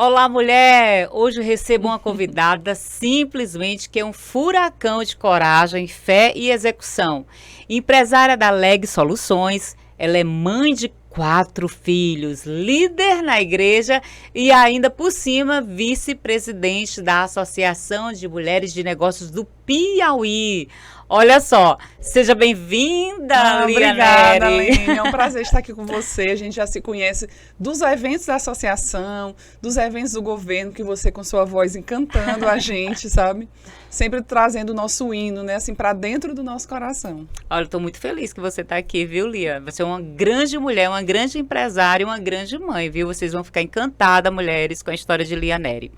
Olá, mulher! Hoje eu recebo uma convidada simplesmente que é um furacão de coragem, fé e execução. Empresária da Leg Soluções, ela é mãe de 4 filhos, líder na igreja e ainda por cima vice-presidente da Associação de Mulheres de Negócios do Piauí. Olha só, seja bem-vinda, Obrigada, Lianeri. Aline. É um prazer estar aqui com você. A gente já se conhece dos eventos da associação, dos eventos do governo, que você com sua voz encantando a gente, sabe? Sempre trazendo o nosso hino, né? Assim, para dentro do nosso coração. Olha, eu tô muito feliz que você tá aqui, viu, Lia? Você é uma grande mulher, uma grande empresária, uma grande mãe, viu? Vocês vão ficar encantadas, mulheres, com a história de Lianeri.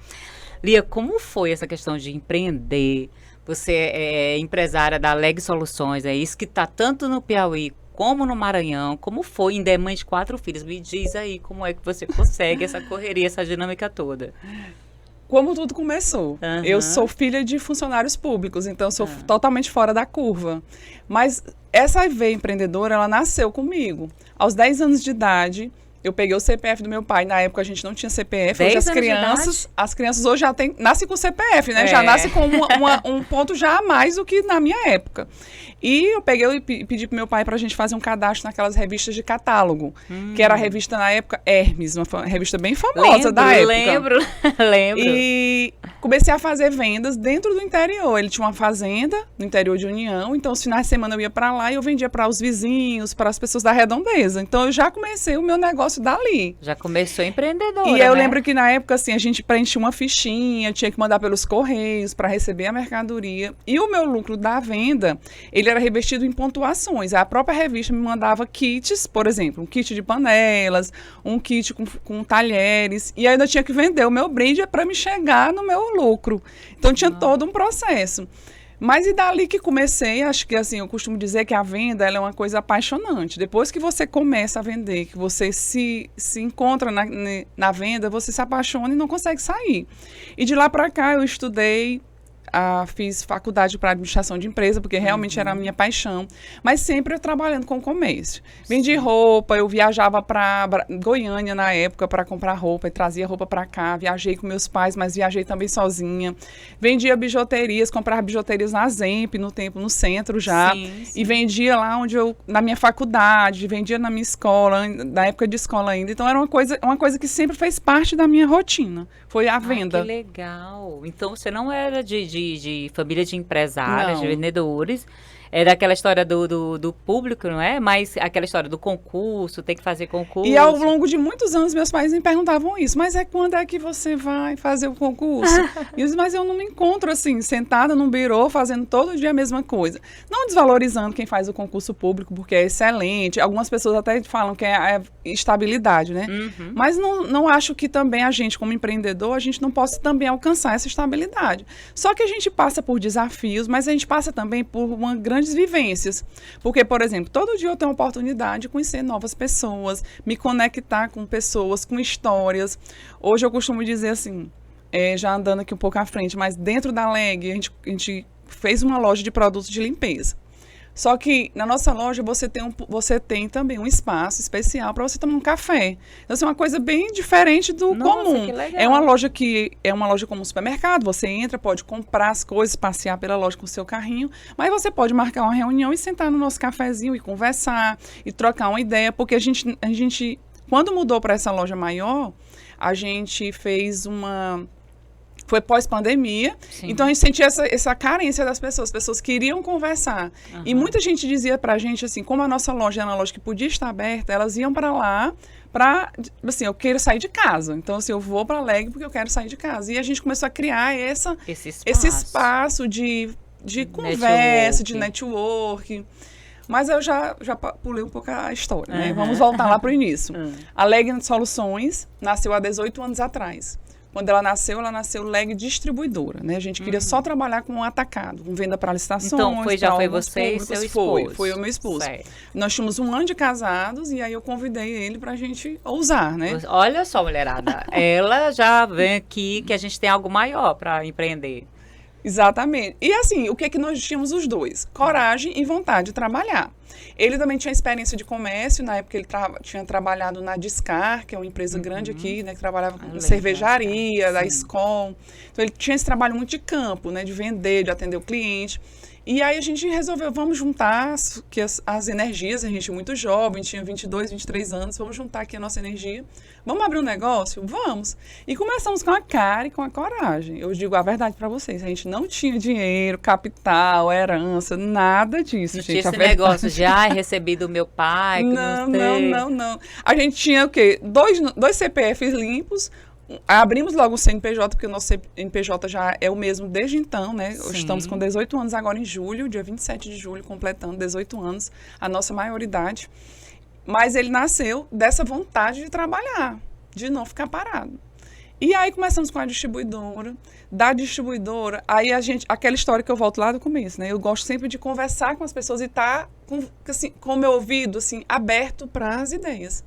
Lia, como foi essa questão de empreender? Você é empresária da Leg Soluções, é isso que tá tanto no Piauí como no Maranhão. Como foi? Ainda é mãe de 4 filhos. Me diz aí como é que você consegue essa correria, essa dinâmica toda. Como tudo começou. Aham. Eu sou filha de funcionários públicos, então eu sou totalmente fora da curva. Mas essa veia empreendedora, ela nasceu comigo. Aos 10 anos de idade, eu peguei o CPF do meu pai. Na época a gente não tinha CPF. 10 Hoje anos as crianças hoje já nascem com CPF, né? É. Já nascem com um ponto já a mais do que na minha época. E eu peguei e pedi pro meu pai pra gente fazer um cadastro naquelas revistas de catálogo, que era a revista na época Hermes, uma revista bem famosa da época. Lembro. E comecei a fazer vendas dentro do interior. Ele tinha uma fazenda no interior de União, então os finais de semana eu ia para lá e eu vendia para os vizinhos, para as pessoas da redondeza. Então eu já comecei o meu negócio dali. Já começou empreendedora, E eu né? lembro que na época assim a gente preenchia uma fichinha, tinha que mandar pelos correios para receber a mercadoria. E o meu lucro da venda, ele era revestido em pontuações. A própria revista me mandava kits, por exemplo, um kit de panelas, um kit com talheres, e aí eu tinha que vender o meu brinde para me chegar no meu lucro. Então tinha todo um processo. Mas e dali que comecei, acho que assim, eu costumo dizer que a venda ela é uma coisa apaixonante. Depois que você começa a vender, que você se encontra na venda, você se apaixona e não consegue sair. E de lá para cá eu estudei, fiz faculdade para administração de empresa, porque realmente era a minha paixão, mas sempre eu trabalhando com comércio. Vendi roupa, eu viajava para Goiânia na época para comprar roupa e trazia roupa para cá, viajei com meus pais, mas viajei também sozinha. Vendia bijuterias, comprava bijuterias na Zemp, no centro já, Sim. e vendia lá na minha faculdade, vendia na minha escola, na época de escola ainda. Então era uma coisa que sempre fez parte da minha rotina, foi a venda. Que legal. Então você não era de família de empresários, de Não. vendedores. É daquela história do público, não é? Mas aquela história do concurso, tem que fazer concurso. E ao longo de muitos anos, meus pais me perguntavam isso. Mas quando é que você vai fazer o concurso? E eu disse, mas eu não me encontro assim, sentada num birô, fazendo todo dia a mesma coisa. Não desvalorizando quem faz o concurso público, porque é excelente. Algumas pessoas até falam que é estabilidade, né? Uhum. Mas não acho que também a gente, como empreendedor, a gente não possa também alcançar essa estabilidade. Só que a gente passa por desafios, mas a gente passa também por uma grandes vivências. Porque, por exemplo, todo dia eu tenho a oportunidade de conhecer novas pessoas, me conectar com pessoas, com histórias. Hoje eu costumo dizer assim, já andando aqui um pouco à frente, mas dentro da Leg, a gente fez uma loja de produtos de limpeza. Só que na nossa loja você tem também um espaço especial para você tomar um café. Então, assim, é uma coisa bem diferente do comum. Que legal. É uma loja como um supermercado. Você entra, pode comprar as coisas, passear pela loja com o seu carrinho, mas você pode marcar uma reunião e sentar no nosso cafezinho e conversar e trocar uma ideia, porque a gente quando mudou para essa loja maior, a gente fez foi pós-pandemia, Sim. então a gente sentia essa carência das pessoas. As pessoas queriam conversar. Uhum. E muita gente dizia pra gente, assim, como a nossa loja era uma loja que podia estar aberta, elas iam pra lá assim, eu quero sair de casa. Então, assim, eu vou pra Leg porque eu quero sair de casa. E a gente começou a criar esse espaço de conversa, de network. Mas eu já pulei um pouco a história, né? Vamos voltar lá pro início. A Leg Soluções nasceu há 18 anos atrás. Quando ela nasceu Leg distribuidora, né? A gente queria só trabalhar com atacado, com venda para licitações. Então, já foi órgãos você e públicos. seu esposo. Foi o meu esposo. Certo. Nós tínhamos 1 ano de casados e aí eu convidei ele pra gente ousar, né? Olha só, mulherada, ela já vem aqui que a gente tem algo maior para empreender. Exatamente. E assim, o que é que nós tínhamos os dois? Coragem e vontade de trabalhar. Ele também tinha experiência de comércio, na época ele tinha trabalhado na Discar, que é uma empresa grande aqui, né, que trabalhava com cervejaria, da Skol. Então ele tinha esse trabalho muito de campo, né, de vender, de atender o cliente. E aí a gente resolveu, vamos juntar as energias, a gente é muito jovem, tinha 22, 23 anos, vamos juntar aqui a nossa energia, vamos abrir um negócio? Vamos! E começamos com a cara e com a coragem. Eu digo a verdade para vocês, a gente não tinha dinheiro, capital, herança, nada disso. Não gente, tinha esse negócio de, recebi do meu pai, que não. A gente tinha o quê? Dois CPFs limpos. Abrimos logo o CNPJ, porque o nosso CNPJ já é o mesmo desde então, né? Sim. Estamos com 18 anos agora em julho, dia 27 de julho, completando 18 anos, a nossa maioridade. Mas ele nasceu dessa vontade de trabalhar, de não ficar parado. E aí começamos com a distribuidora. Da distribuidora, aí aquela história que eu volto lá do começo, né? Eu gosto sempre de conversar com as pessoas e estar com o meu ouvido assim, aberto para as ideias.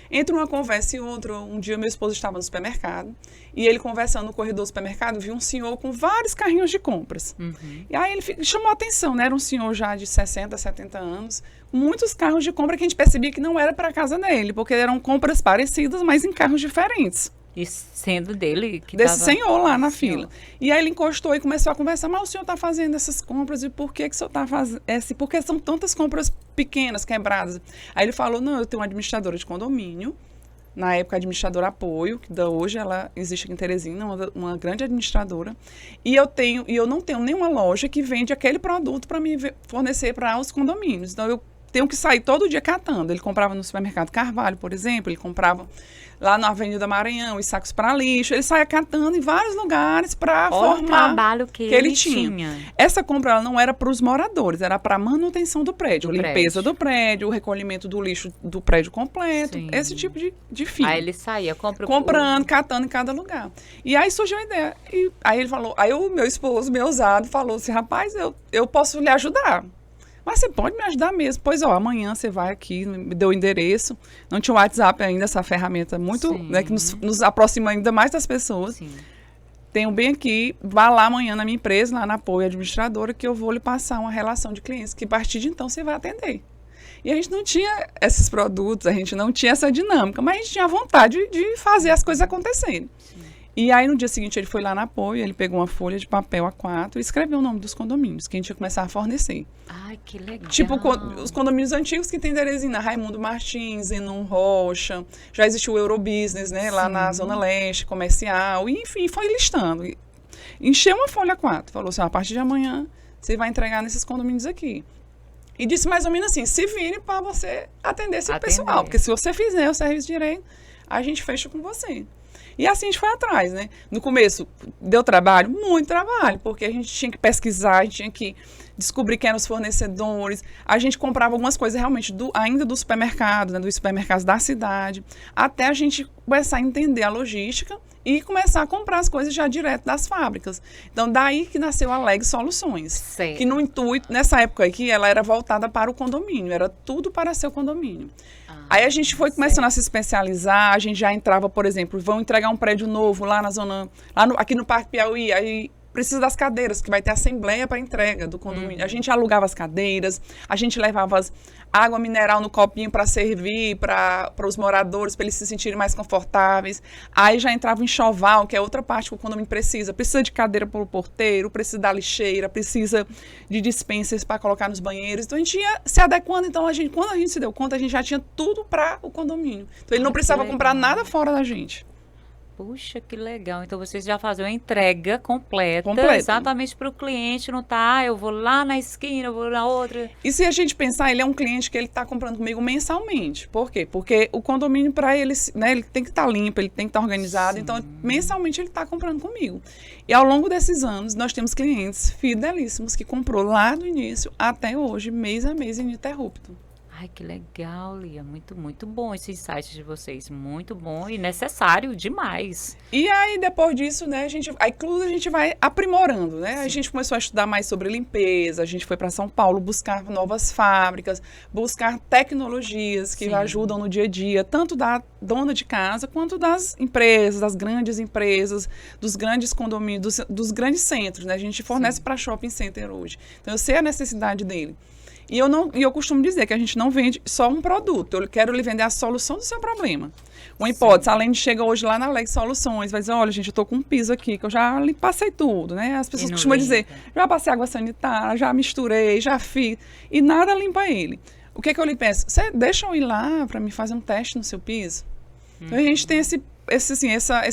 Entre uma conversa e outra, um dia meu esposo estava no supermercado e ele conversando no corredor do supermercado viu um senhor com vários carrinhos de compras. E aí ele chamou a atenção, né? Era um senhor já de 60, 70 anos, muitos carros de compra que a gente percebia que não era para a casa dele, porque eram compras parecidas, mas em carros diferentes. E sendo dele que desse senhor lá na fila. E aí ele encostou e começou a conversar, mas o senhor está fazendo essas compras e por que o senhor está fazendo? Porque são tantas compras pequenas, quebradas. Aí ele falou, não, eu tenho uma administradora de condomínio, na época administradora Apoio, que hoje ela existe aqui em Teresina, uma grande administradora, e eu não tenho nenhuma loja que vende aquele produto para me fornecer para os condomínios. Então eu tenho que sair todo dia catando. Ele comprava no supermercado Carvalho, por exemplo, ele comprava lá na Avenida Maranhão, os sacos para lixo, ele saia catando em vários lugares para formar o trabalho que ele tinha. Essa compra ela não era para os moradores, era para a manutenção do prédio, limpeza do prédio, o recolhimento do lixo do prédio completo, sim, esse tipo de fim. Aí ele saía comprando, catando em cada lugar. E aí surgiu a ideia. E aí ele falou, aí o meu esposo, meu ousado, falou assim, rapaz, eu posso lhe ajudar. Mas você pode me ajudar mesmo. Pois, amanhã você vai aqui, me deu o endereço. Não tinha o WhatsApp ainda, essa ferramenta muito, né, que nos aproxima ainda mais das pessoas. Sim. Tenho bem aqui, vá lá amanhã na minha empresa, lá na Apoio Administradora, que eu vou lhe passar uma relação de clientes, que a partir de então você vai atender. E a gente não tinha esses produtos, a gente não tinha essa dinâmica, mas a gente tinha vontade de fazer as coisas acontecerem. Sim. E aí, no dia seguinte, ele foi lá na Apoio, ele pegou uma folha de papel A4 e escreveu o nome dos condomínios, que a gente ia começar a fornecer. Ai, que legal. Tipo, os condomínios antigos que tem em Teresina, Raimundo Martins, Zenon Rocha, já existiu o Eurobusiness, né, lá na Zona Leste, comercial, e, enfim, foi listando. Encheu uma folha A4, falou assim, a partir de amanhã, você vai entregar nesses condomínios aqui. E disse mais ou menos assim, se vire para você atender esse pessoal, porque se você fizer o serviço direito, a gente fecha com você. E assim a gente foi atrás, né? No começo, deu trabalho? Muito trabalho, porque a gente tinha que pesquisar, a gente tinha que descobrir quem eram os fornecedores. A gente comprava algumas coisas realmente ainda do supermercado, né? Dos supermercados da cidade, até a gente começar a entender a logística e começar a comprar as coisas já direto das fábricas. Então, daí que nasceu a Leg Soluções. Sim. Que no intuito, nessa época aqui, ela era voltada para o condomínio, era tudo para seu condomínio. Aí a gente foi começando a se especializar, a gente já entrava, por exemplo, vão entregar um prédio novo lá na zona, aqui no Parque Piauí, aí precisa das cadeiras, que vai ter assembleia para entrega do condomínio. A gente alugava as cadeiras, a gente levava água mineral no copinho para servir para os moradores, para eles se sentirem mais confortáveis. Aí já entrava o enxoval, que é outra parte que o condomínio precisa. Precisa de cadeira para o porteiro, precisa da lixeira, precisa de dispensers para colocar nos banheiros. Então a gente ia se adequando. Então quando a gente se deu conta, a gente já tinha tudo para o condomínio. Então ele não precisava comprar nada fora da gente. Puxa, que legal. Então, vocês já fazem uma entrega completa. Exatamente para o cliente, não tá, eu vou lá na esquina, eu vou na outra. E se a gente pensar, ele é um cliente que ele está comprando comigo mensalmente. Por quê? Porque o condomínio, para ele, né, ele tem que estar limpo, ele tem que estar organizado. Sim. Então, mensalmente, ele está comprando comigo. E ao longo desses anos, nós temos clientes fidelíssimos que comprou lá do início até hoje, mês a mês, ininterrupto. Ai, que legal, Lia. Muito, muito bom esse insight de vocês. Muito bom e necessário demais. E aí, depois disso, né, a gente vai aprimorando, né? Sim. A gente começou a estudar mais sobre limpeza, a gente foi para São Paulo buscar novas fábricas, buscar tecnologias que ajudam no dia a dia, tanto da dona de casa, quanto das empresas, das grandes empresas, dos grandes condomínios, dos grandes centros, né? A gente fornece para shopping center hoje. Então, eu sei a necessidade dele. E eu costumo dizer que a gente não vende só um produto. Eu quero lhe vender a solução do seu problema. Uma hipótese, além de chegar hoje lá na Leg Soluções, vai dizer, olha, gente, eu tô com um piso aqui, que eu já passei tudo, né? As pessoas costumam dizer, já passei água sanitária, já misturei, já fiz, e nada limpa ele. O que eu lhe peço? Você deixa eu ir lá para me fazer um teste no seu piso? Então, a gente tem esse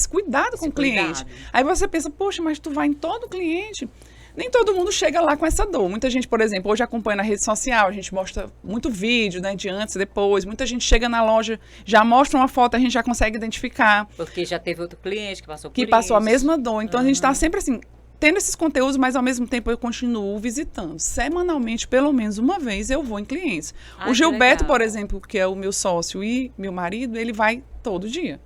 cuidado com o cliente. Aí você pensa, poxa, mas tu vai em todo cliente... Nem todo mundo chega lá com essa dor. Muita gente, por exemplo, hoje acompanha na rede social, a gente mostra muito vídeo, né, de antes e depois. Muita gente chega na loja, já mostra uma foto, a gente já consegue identificar. Porque já teve outro cliente que passou por isso. Que passou a mesma dor. Então, a gente está sempre assim, tendo esses conteúdos, mas ao mesmo tempo eu continuo visitando. Semanalmente, pelo menos uma vez, eu vou em clientes. O Gilberto, por exemplo, que é o meu sócio e meu marido, ele vai todo dia.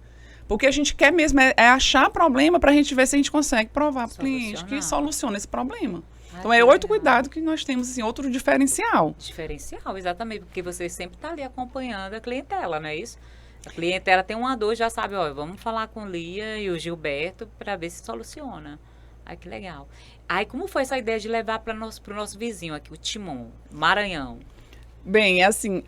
Porque a gente quer mesmo é achar problema para a gente ver se a gente consegue provar para o cliente que soluciona esse problema. Então, é outro cuidado que nós temos, assim, outro diferencial. Diferencial, exatamente, porque você sempre está ali acompanhando a clientela, não é isso? A clientela tem uma dor, já sabe, ó, vamos falar com Lia e o Gilberto para ver se soluciona. Ai, que legal. Aí, como foi essa ideia de levar para o nosso vizinho aqui, o Timon, Maranhão? Bem, assim,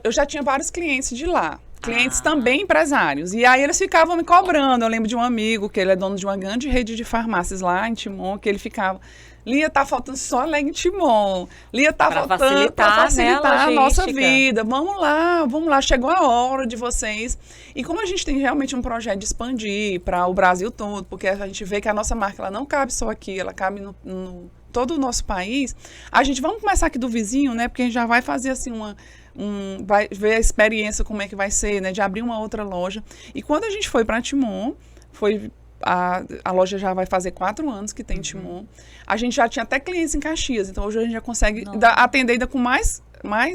eu já tinha vários clientes de lá. Clientes também empresários. E aí eles ficavam me cobrando. Eu lembro de um amigo, que ele é dono de uma grande rede de farmácias lá em Timon, que ele ficava... Lia, tá faltando só Leg Timon. Lia, tá faltando para facilitar a nossa vida. Vamos lá, chegou a hora de vocês. E como a gente tem realmente um projeto de expandir para o Brasil todo, porque a gente vê que a nossa marca ela não cabe só aqui, ela cabe no todo o nosso país, vamos começar aqui do vizinho, né? Porque a gente já vai fazer assim vai ver a experiência, como é que vai ser, né? De abrir uma outra loja. E quando a gente foi para Timon, a loja já vai fazer 4 anos que tem Timon. A gente já tinha até clientes em Caxias, então hoje a gente já consegue atender ainda com mais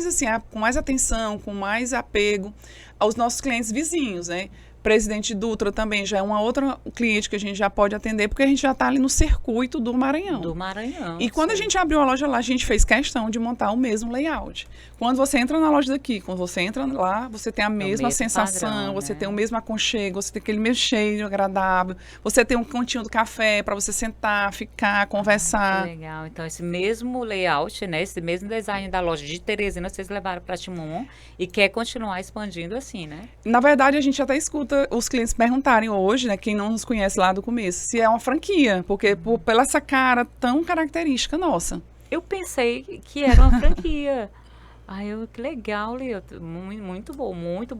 assim, com mais atenção, com mais apego aos nossos clientes vizinhos, né? Presidente Dutra também já é uma outra cliente que a gente já pode atender, porque a gente já está ali no circuito do Maranhão. Do Maranhão. E quando a gente abriu a loja lá, a gente fez questão de montar o mesmo layout. Quando você entra na loja daqui, quando você entra lá, você tem a mesma sensação, padrão, você tem o mesmo aconchego, você tem aquele mesmo cheiro agradável, você tem um cantinho do café para você sentar, ficar, conversar. Que legal. Então, esse mesmo layout, né, esse mesmo design da loja de Teresina, vocês levaram para Timon e quer continuar expandindo assim, né? Na verdade, a gente até escuta os clientes perguntarem hoje, né, quem não nos conhece lá do começo, se é uma franquia, porque pela essa cara tão característica nossa. Eu pensei que era uma franquia. Que legal, Lia. Muito boa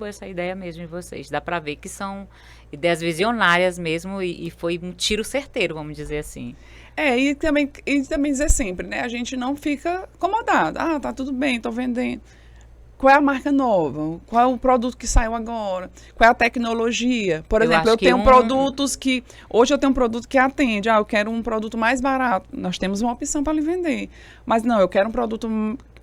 essa ideia mesmo de vocês. Dá para ver que são ideias visionárias mesmo e foi um tiro certeiro, vamos dizer assim. E também dizer sempre, né, a gente não fica acomodado. Tá tudo bem, tô vendendo. Qual é a marca nova? Qual é o produto que saiu agora? Qual é a tecnologia? Por exemplo, eu tenho produtos que... Hoje eu tenho um produto que atende. Eu quero um produto mais barato. Nós temos uma opção para lhe vender. Mas não, eu quero um produto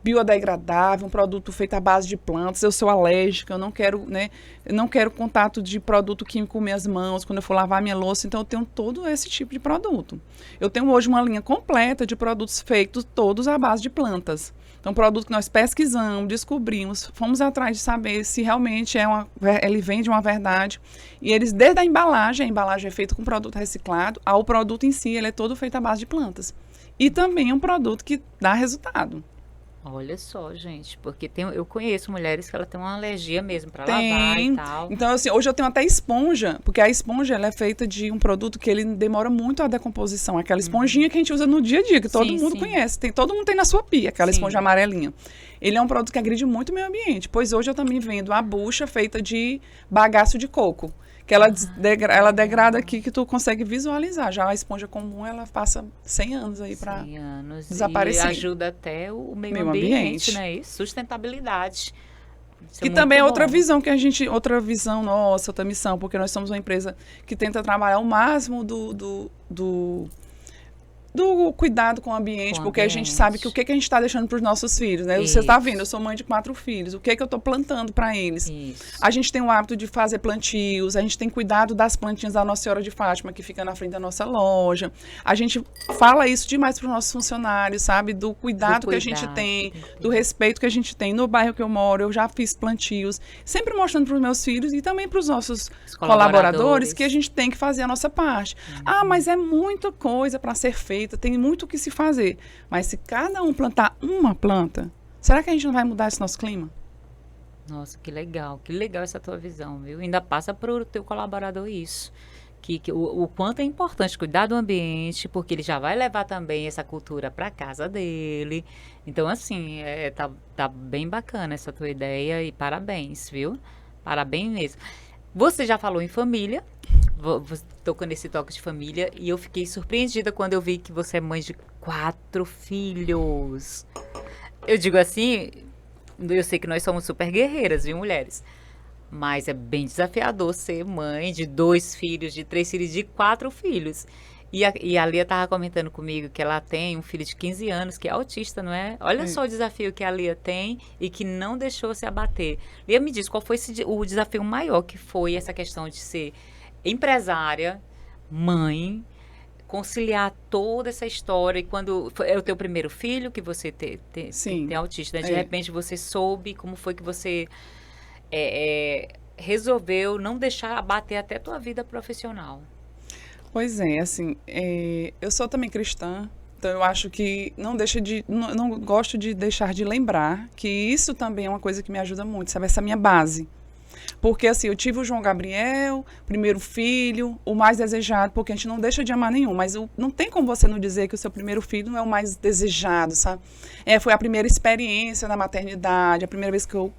biodegradável, um produto feito à base de plantas. Eu sou alérgica, eu não quero, né? Eu não quero contato de produto químico com minhas mãos quando eu for lavar minha louça. Então, eu tenho todo esse tipo de produto. Eu tenho hoje uma linha completa de produtos feitos todos à base de plantas. Então, um produto que nós pesquisamos, descobrimos, fomos atrás de saber se realmente ele vem de uma verdade. E eles, desde a embalagem é feita com produto reciclado, ao produto em si, ele é todo feito à base de plantas. E também é um produto que dá resultado. Olha só, gente, porque eu conheço mulheres que ela tem uma alergia mesmo para lavar e tal. Então, assim, hoje eu tenho até esponja, porque a esponja ela é feita de um produto que ele demora muito a decomposição. Aquela esponjinha que a gente usa no dia a dia, que todo mundo conhece. Todo mundo tem na sua pia, aquela esponja amarelinha. Ele é um produto que agride muito o meio ambiente, pois hoje eu também vendo a bucha feita de bagaço de coco. Que ela degrada aqui, que tu consegue visualizar. Já a esponja comum, ela passa 100 anos aí para desaparecer. E ajuda até o meio ambiente, né? Isso, sustentabilidade. Isso que também é outra visão que outra visão nossa, outra missão, porque nós somos uma empresa que tenta trabalhar o máximo do cuidado com o ambiente, porque a gente sabe que o que a gente está deixando para os nossos filhos, né? Isso. Você está vendo, eu sou mãe de 4 filhos, o que eu estou plantando para eles? Isso. A gente tem o hábito de fazer plantios, a gente tem cuidado das plantinhas da Nossa Senhora de Fátima, que fica na frente da nossa loja. A gente fala isso demais para os nossos funcionários, sabe? Do cuidado que a gente tem, do respeito que a gente tem. No bairro que eu moro, eu já fiz plantios, sempre mostrando para os meus filhos e também para os nossos colaboradores que a gente tem que fazer a nossa parte. Mas é muita coisa para ser feita, tem muito o que se fazer. Mas se cada um plantar uma planta, Será que a gente não vai mudar esse nosso clima? Nossa, que legal essa tua visão, viu? Ainda passa para o teu colaborador isso. O quanto é importante cuidar do ambiente, porque ele já vai levar também essa cultura para casa dele. Então, assim, tá bem bacana essa tua ideia e parabéns, viu? Parabéns mesmo. Você já falou em família, você tocou nesse toque de família, e eu fiquei surpreendida quando eu vi que você é mãe de 4 filhos. Eu digo assim, eu sei que nós somos super guerreiras, viu, mulheres? Mas é bem desafiador ser mãe de 2 filhos, de 3 filhos, de 4 filhos. E a Lia estava comentando comigo que ela tem um filho de 15 anos que é autista, não é? Olha só o desafio que a Lia tem e que não deixou se abater. Lia, me diz, qual foi o desafio maior que foi essa questão de ser empresária, mãe, conciliar toda essa história? E quando é o teu primeiro filho que você tem autista, né? De repente você soube como foi que você resolveu não deixar abater até a tua vida profissional. Pois é, assim, eu sou também cristã, então eu acho que não gosto de deixar de lembrar que isso também é uma coisa que me ajuda muito, sabe? Essa minha base. Porque, assim, eu tive o João Gabriel, primeiro filho, o mais desejado, porque a gente não deixa de amar nenhum, mas não tem como você não dizer que o seu primeiro filho não é o mais desejado, sabe? Foi a primeira experiência na maternidade, a primeira vez que eu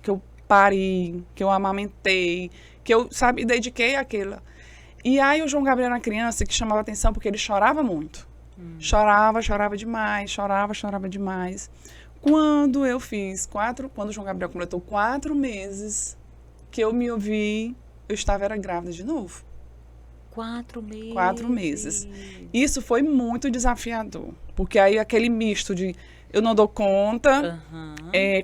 pari, que eu amamentei, que eu, sabe, dediquei àquela. E aí o João Gabriel era uma criança que chamava atenção porque ele chorava muito. Chorava demais. Quando eu quando o João Gabriel completou 4 meses, que eu me ouvi, era grávida de novo. 4 meses? 4 meses. Isso foi muito desafiador, porque aí aquele misto de eu não dou conta,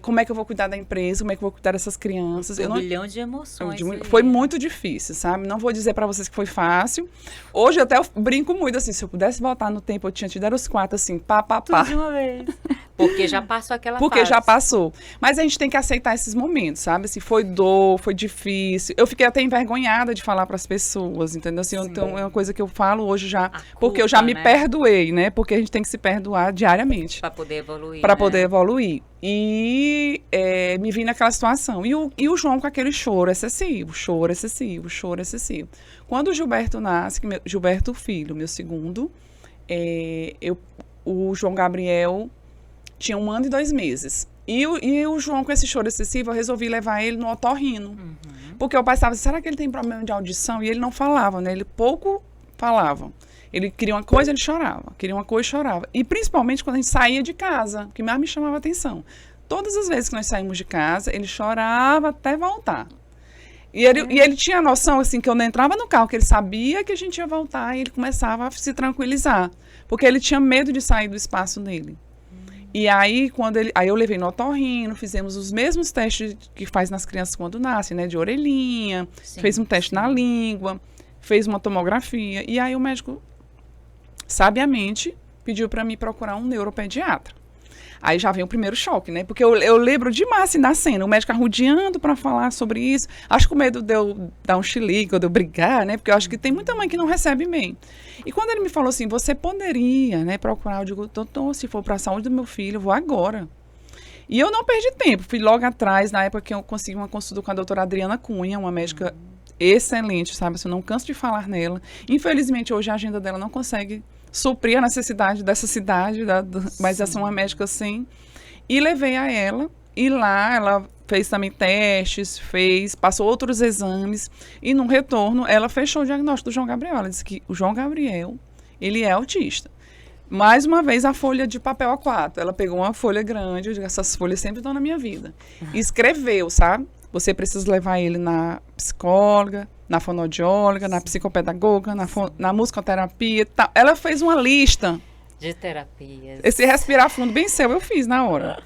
como é que eu vou cuidar da empresa, como é que eu vou cuidar dessas crianças. Um milhão de emoções. Foi muito difícil, sabe? Não vou dizer pra vocês que foi fácil. Hoje até eu brinco muito, assim, se eu pudesse voltar no tempo, eu tinha te dado os 4, assim, pá. Tudo de uma vez. Porque já passou aquela fase. Porque já passou. Mas a gente tem que aceitar esses momentos, sabe? Assim, foi dor, foi difícil. Eu fiquei até envergonhada de falar para as pessoas, entendeu? Assim, então é uma coisa que eu falo hoje já, porque eu já me perdoei, né? Porque a gente tem que se perdoar diariamente. Para poder evoluir. Para poder evoluir. E me vi naquela situação. E o João com aquele choro excessivo. Quando o Gilberto nasce, Gilberto filho, meu segundo, o João Gabriel tinha 1 ano e 2 meses. E o João, com esse choro excessivo, eu resolvi levar ele no otorrino. Porque eu pensava, será que ele tem problema de audição? E ele não falava, né? Ele pouco falava. Ele queria uma coisa, ele chorava. Queria uma coisa, chorava. E principalmente quando a gente saía de casa, que mais me chamava a atenção. Todas as vezes que nós saímos de casa, ele chorava até voltar. E ele tinha a noção, assim, que eu não entrava no carro, que ele sabia que a gente ia voltar, e ele começava a se tranquilizar. Porque ele tinha medo de sair do espaço dele. E aí, aí eu levei no otorrino, fizemos os mesmos testes que faz nas crianças quando nascem, né? De orelhinha, fez um teste na língua, fez uma tomografia. E aí o médico, sabiamente, pediu para mim procurar um neuropediatra. Aí já vem o primeiro choque, né? Porque eu lembro demais assim, da cena, o médico arrodeando para falar sobre isso. Acho que o medo de eu dar um chilique ou de eu brigar, né? Porque eu acho que tem muita mãe que não recebe bem. E quando ele me falou assim, você poderia, né, procurar, eu digo, doutor, se for para a saúde do meu filho, eu vou agora. E eu não perdi tempo, fui logo atrás, na época que eu consegui uma consulta com a doutora Adriana Cunha, uma médica excelente, sabe? Eu não canso de falar nela. Infelizmente, hoje a agenda dela não consegue suprir a necessidade dessa cidade, mas essa é uma médica assim. E levei a ela, e lá ela fez também testes, passou outros exames, e no retorno ela fechou o diagnóstico do João Gabriel. Ela disse que o João Gabriel, ele é autista. Mais uma vez, a folha de papel A4. Ela pegou uma folha grande, eu digo, essas folhas sempre estão na minha vida. E escreveu, sabe? Você precisa levar ele na psicóloga, na fonoaudióloga, na psicopedagoga, na musicoterapia. Tal. Ela fez uma lista de terapias. Esse respirar fundo bem seu, eu fiz na hora.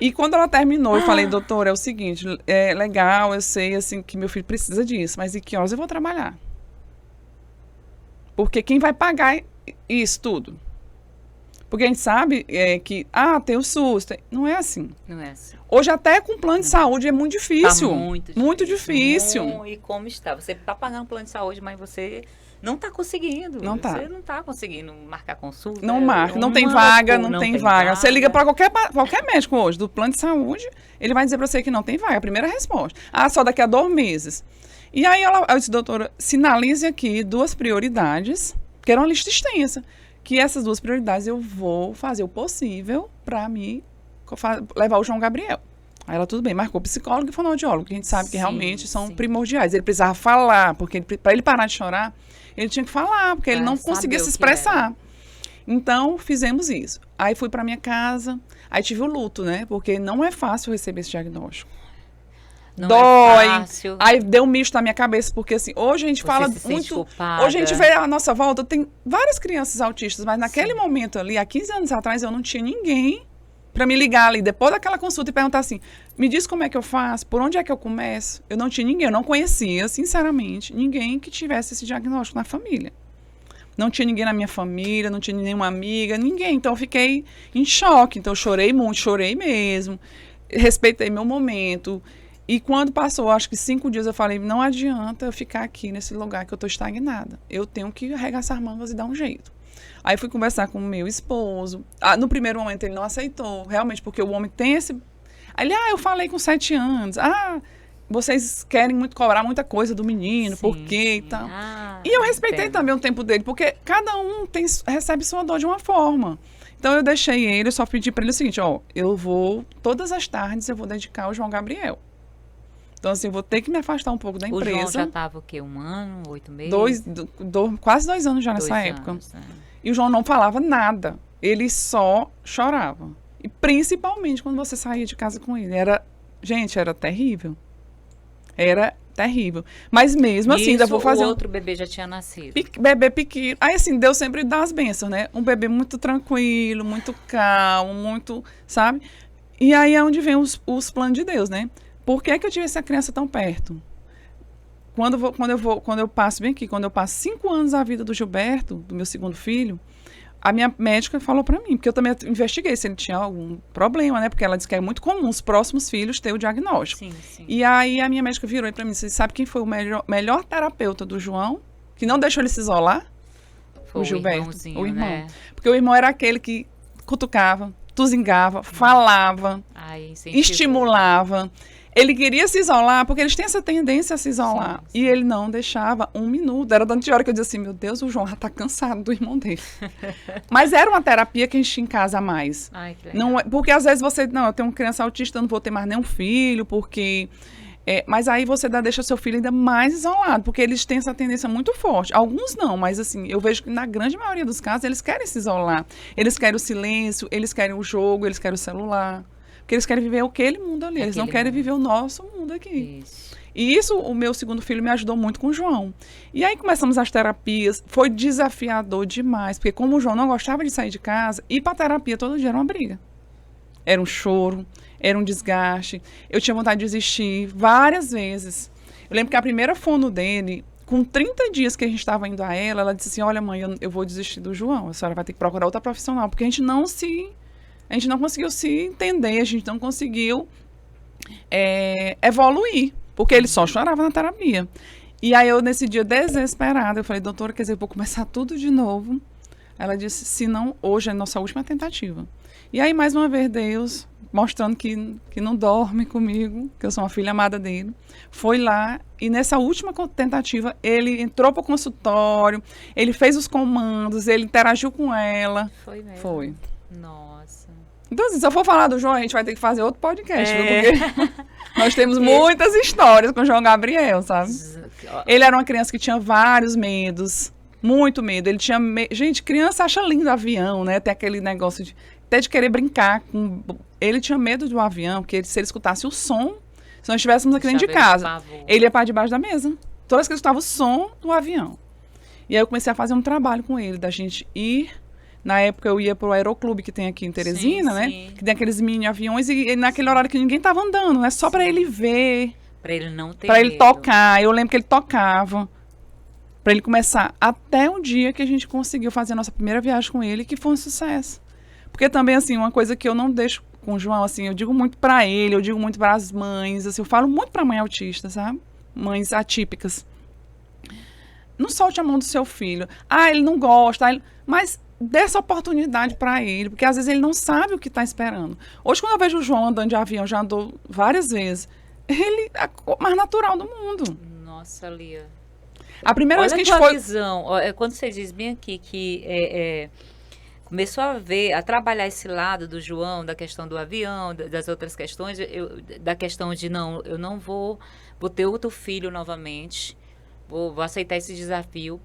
E quando ela terminou, eu falei, doutora, é o seguinte, é legal, eu sei assim, que meu filho precisa disso, mas em que horas eu vou trabalhar? Porque quem vai pagar isso tudo? Porque a gente sabe que, tem o SUS. Não é assim. Não é assim. Hoje, até com plano de saúde, é muito difícil. Tá muito difícil. Muito difícil. E como está? Você está pagando plano de saúde, mas você não está conseguindo. Não tá. Você não está conseguindo marcar consulta. Não marca, não tem vaga, não tem vaga. Você liga para qualquer médico hoje do plano de saúde, ele vai dizer para você que não tem vaga. A primeira resposta. Só daqui a 2 meses. E aí eu disse, doutora, sinalize aqui 2 prioridades, que era uma lista extensa, que essas 2 prioridades eu vou fazer o possível para me levar o João Gabriel. Aí ela, tudo bem, marcou psicólogo e fonoaudiólogo, que a gente sabe que realmente são primordiais. Ele precisava falar, porque para ele parar de chorar, ele tinha que falar, porque ele não conseguia se expressar. Então, fizemos isso. Aí fui para minha casa, aí tive o luto, né? Porque não é fácil receber esse diagnóstico. Não dói. É fácil. Aí deu um misto na minha cabeça, porque assim, hoje a gente fala muito. Hoje a gente vê à nossa volta, tem várias crianças autistas, mas naquele momento ali, há 15 anos atrás, eu não tinha ninguém para me ligar ali, depois daquela consulta, e perguntar assim, me diz como é que eu faço, por onde é que eu começo? Eu não tinha ninguém, eu não conhecia, sinceramente, ninguém que tivesse esse diagnóstico na família. Não tinha ninguém na minha família, não tinha nenhuma amiga, ninguém. Então eu fiquei em choque, então eu chorei muito, chorei mesmo, respeitei meu momento. E quando passou, acho que 5 dias, eu falei, não adianta eu ficar aqui nesse lugar que eu estou estagnada. Eu tenho que arregaçar mangas e dar um jeito. Aí fui conversar com o meu esposo. No primeiro momento ele não aceitou, realmente, porque o homem tem esse... Aí ele, eu falei com 7 anos. Vocês querem muito cobrar muita coisa do menino, por quê e tal. E eu respeitei também o tempo dele, porque cada um recebe sua dor de uma forma. Então eu deixei ele, eu só pedi para ele o seguinte, eu vou, todas as tardes eu vou dedicar ao João Gabriel. Então, assim, eu vou ter que me afastar um pouco da empresa. O João já estava o quê? 1 ano, 8 meses? Quase 2 anos já nessa época. Né? E o João não falava nada. Ele só chorava. E principalmente quando você saía de casa com ele. Gente, era terrível. Era terrível. Mas mesmo assim, ainda vou fazer... o outro bebê já tinha nascido. Bebê pequeno. Aí, assim, Deus sempre dá as bênçãos, né? Um bebê muito tranquilo, muito calmo, muito, sabe? E aí é onde vem os planos de Deus, né? Por que eu tive essa criança tão perto? Quando eu passo bem aqui, quando eu passo 5 anos da vida do Gilberto, do meu segundo filho, a minha médica falou para mim, porque eu também investiguei se ele tinha algum problema, né? Porque ela disse que é muito comum os próximos filhos ter o diagnóstico. Sim. E aí a minha médica virou para mim, você sabe quem foi o melhor terapeuta do João, que não deixou ele se isolar? Foi o Gilberto, o irmão. Né? Porque o irmão era aquele que cutucava, tuzingava, falava, estimulava. Ele queria se isolar, porque eles têm essa tendência a se isolar. Sim. E ele não deixava 1 minuto. Era tanto de hora que eu dizia assim, meu Deus, o João já tá cansado do irmão dele. Mas era uma terapia que a gente tinha em casa a mais. Ai, que legal. Não, porque às vezes eu tenho uma criança autista, eu não vou ter mais nenhum filho, porque... mas aí você deixa seu filho ainda mais isolado, porque eles têm essa tendência muito forte. Alguns não, mas assim, eu vejo que na grande maioria dos casos, eles querem se isolar. Eles querem o silêncio, eles querem o jogo, eles querem o celular. Porque eles querem viver aquele mundo ali, eles não querem viver o nosso mundo aqui. Isso. E isso, o meu segundo filho me ajudou muito com o João. E aí começamos as terapias, foi desafiador demais, porque como o João não gostava de sair de casa, ir para terapia todo dia era uma briga. Era um choro, era um desgaste, eu tinha vontade de desistir várias vezes. Eu lembro que a primeira fono dele, com 30 dias que a gente estava indo a ela disse assim, olha mãe, eu vou desistir do João, a senhora vai ter que procurar outra profissional, porque a gente não conseguiu se entender, a gente não conseguiu evoluir, porque ele só chorava na terapia. E aí eu, nesse dia, desesperada, eu falei, doutora, quer dizer, eu vou começar tudo de novo. Ela disse, se não, hoje é a nossa última tentativa. E aí, mais uma vez, Deus, mostrando que não dorme comigo, que eu sou uma filha amada dele, foi lá, e nessa última tentativa, ele entrou para o consultório, ele fez os comandos, ele interagiu com ela. Foi mesmo? Foi. Nossa. Então, assim, se eu for falar do João, a gente vai ter que fazer outro podcast, viu? Porque nós temos muitas histórias com o João Gabriel, sabe? Ele era uma criança que tinha vários medos, muito medo. Ele tinha gente, criança acha lindo avião, né? Tem aquele negócio até de querer brincar com... Ele tinha medo do avião, porque se ele escutasse o som, se nós estivéssemos aqui dentro de casa, ele ia para debaixo da mesa. Toda vez que ele escutava o som do avião. E aí eu comecei a fazer um trabalho com ele, da gente ir... Na época eu ia pro aeroclube que tem aqui em Teresina, né? Que tem aqueles mini aviões e naquele horário que ninguém tava andando, né? Só para ele ver. Para ele não ter Para ele tocar. Eu lembro que ele tocava. Para ele começar. Até o dia que a gente conseguiu fazer a nossa primeira viagem com ele, que foi um sucesso. Porque também, assim, uma coisa que eu não deixo com o João, assim, eu digo muito pra ele, eu digo muito para as mães, assim, eu falo muito pra mãe autista, sabe? Mães atípicas. Não solte a mão do seu filho. Ah, ele não gosta, mas dê essa oportunidade para ele, porque às vezes ele não sabe o que está esperando. Hoje, quando eu vejo o João andando de avião, já andou várias vezes, ele é a coisa mais natural do mundo. Nossa, Lia. A primeira Olha vez que a a gente tua foi... visão. Quando você diz bem aqui que começou a trabalhar esse lado do João, da questão do avião, das outras questões, da questão de eu não vou ter outro filho novamente, vou aceitar esse desafio.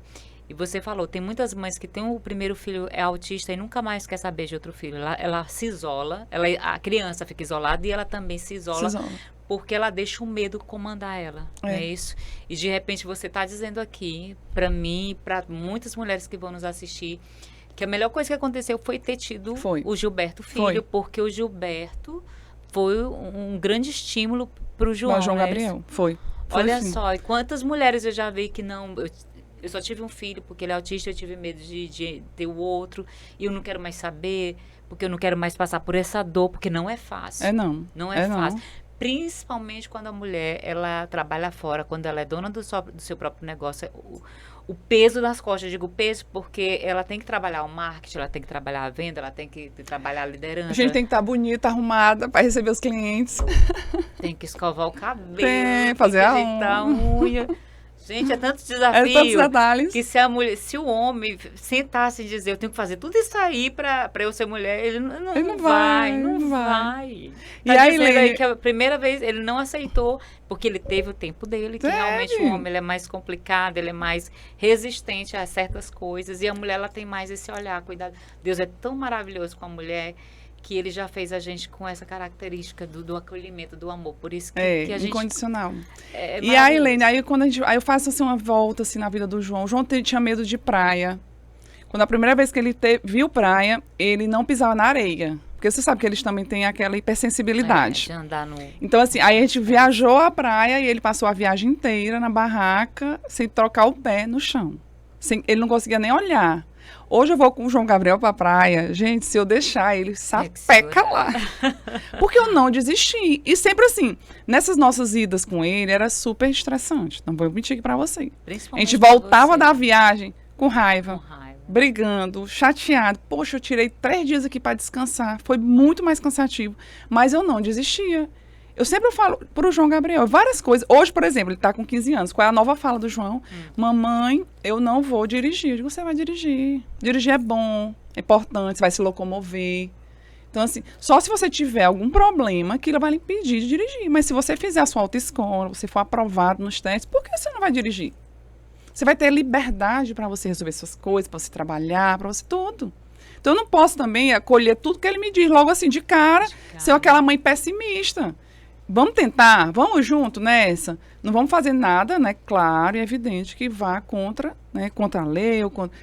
E você falou, tem muitas mães que têm o primeiro filho é autista e nunca mais quer saber de outro filho. Ela se isola, a criança fica isolada e ela também se isola. Porque ela deixa o medo comandar ela, não é isso? E de repente você está dizendo aqui, para mim, para muitas mulheres que vão nos assistir, que a melhor coisa que aconteceu foi ter tido o Gilberto Filho, porque o Gilberto foi um grande estímulo para o João. João Gabriel, foi Olha só, e quantas mulheres eu já vi que não... Eu só tive um filho porque ele é autista, eu tive medo de ter o outro, e eu não quero mais saber, porque eu não quero mais passar por essa dor, porque não é fácil. Não é fácil. Não. Principalmente quando a mulher, ela trabalha fora, quando ela é dona do seu próprio negócio, o peso nas costas, eu digo peso porque ela tem que trabalhar o marketing, ela tem que trabalhar a venda, ela tem que trabalhar a liderança. A gente tem que estar bonita, arrumada para receber os clientes. Tem que escovar o cabelo, fazer a unha. Gente, é tanto desafio tantos detalhes. Que se o homem sentasse e dizer, eu tenho que fazer tudo isso aí para eu ser mulher, ele não vai. E aí, Lene, que a primeira vez ele não aceitou, porque ele teve o tempo dele, que realmente o homem ele é mais complicado, ele é mais resistente a certas coisas, e a mulher ela tem mais esse olhar, cuidado. Deus é tão maravilhoso com a mulher, que ele já fez a gente com essa característica do acolhimento, do amor. Por isso que a gente... Incondicional. E aí, Lene, aí eu faço assim, uma volta assim, na vida do João. O João tinha medo de praia. Quando a primeira vez que ele viu praia, ele não pisava na areia. Porque você sabe que eles também têm aquela hipersensibilidade. De andar no... Então, assim, aí a gente viajou à praia e ele passou a viagem inteira na barraca sem trocar o pé no chão. Ele não conseguia nem olhar. Hoje eu vou com o João Gabriel pra praia. Gente, se eu deixar, ele sapeca lá. Porque eu não desisti. E sempre assim, nessas nossas idas com ele, era super estressante. Não vou mentir aqui pra você. A gente voltava da viagem com raiva, brigando, chateado. Poxa, eu tirei 3 dias aqui pra descansar. Foi muito mais cansativo. Mas eu não desistia. Eu sempre falo pro João Gabriel várias coisas. Hoje, por exemplo, ele está com 15 anos. Qual é a nova fala do João? Mamãe, eu não vou dirigir. Eu digo, você vai dirigir. Dirigir é bom, é importante, você vai se locomover. Então, assim, só se você tiver algum problema que ele vai lhe impedir de dirigir. Mas se você fizer a sua autoescola, você for aprovado nos testes, por que você não vai dirigir? Você vai ter liberdade para você resolver suas coisas, para você trabalhar, para você tudo. Então, eu não posso também acolher tudo que ele me diz logo assim, de cara. Ser aquela mãe pessimista. Vamos tentar, vamos junto nessa. Não vamos fazer nada, né? Claro e evidente que vá contra a lei.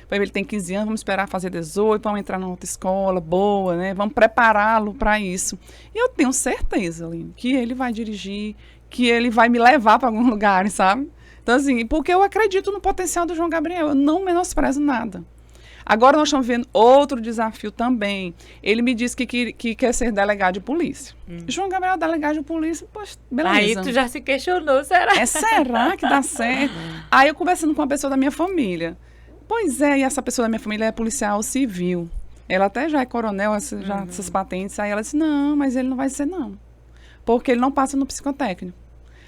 Ele tem 15 anos, vamos esperar fazer 18, vamos entrar na autoescola boa, né? Vamos prepará-lo para isso. E eu tenho certeza, Aline, que ele vai dirigir, que ele vai me levar para algum lugar, sabe? Então, assim, porque eu acredito no potencial do João Gabriel, eu não menosprezo nada. Agora nós estamos vendo outro desafio também. Ele me disse que quer ser delegado de polícia. João Gabriel, delegado de polícia, poxa, beleza. Aí tu já se questionou, será? Será que dá certo? Aí eu conversando com uma pessoa da minha família. Pois é, e essa pessoa da minha família é policial civil. Ela até já é coronel, essas patentes. Aí ela disse, não, mas ele não vai ser não. Porque ele não passa no psicotécnico.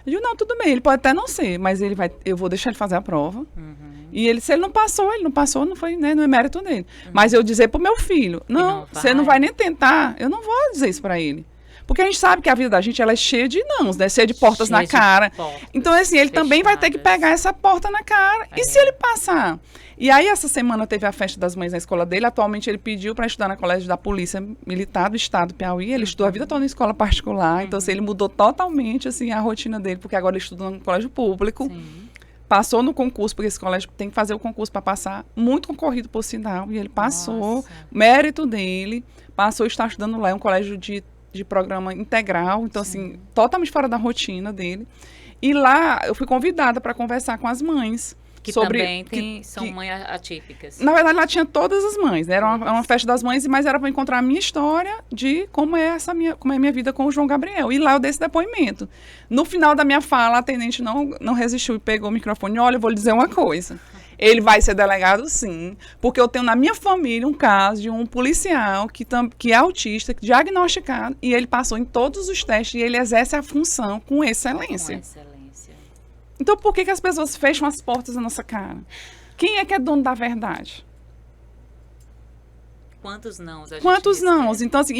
Eu digo, não, tudo bem, ele pode até não ser, mas eu vou deixar ele fazer a prova. E se ele não passou, não foi, né, não é mérito dele. Mas eu dizer pro meu filho, não, você não vai nem tentar, eu não vou dizer isso para ele. Porque a gente sabe que a vida da gente ela é cheia de nãos, né? Cheia de portas na cara. Então, assim, ele também vai ter que pegar essa porta na cara. E se ele passar? E aí, essa semana teve a festa das mães na escola dele. Atualmente, ele pediu para estudar na colégio da Polícia Militar do Estado do Piauí. Ele estudou a vida toda em escola particular. Então, assim, ele mudou totalmente, assim, a rotina dele. Porque agora ele estuda no colégio público. Passou no concurso, porque esse colégio tem que fazer o concurso para passar. Muito concorrido, por sinal. E ele passou. Mérito dele. Passou e está estudando lá. É um colégio de programa integral, então assim, totalmente fora da rotina dele. E lá eu fui convidada para conversar com as mães. Que sobre também são mães atípicas. Na verdade, lá tinha todas as mães, né? Era uma festa das mães, mas era para encontrar a minha história de como é a minha vida com o João Gabriel. E lá eu dei esse depoimento. No final da minha fala, a atendente não resistiu e pegou o microfone. Olha, eu vou lhe dizer uma coisa. Ele vai ser delegado, sim, porque eu tenho na minha família um caso de um policial que é autista, diagnosticado, e ele passou em todos os testes e ele exerce a função com excelência. Com excelência. Então, por que as pessoas fecham as portas na nossa cara? Quem é que é dono da verdade? Quantos nãos a gente Quantos recebe? nãos? Então, assim,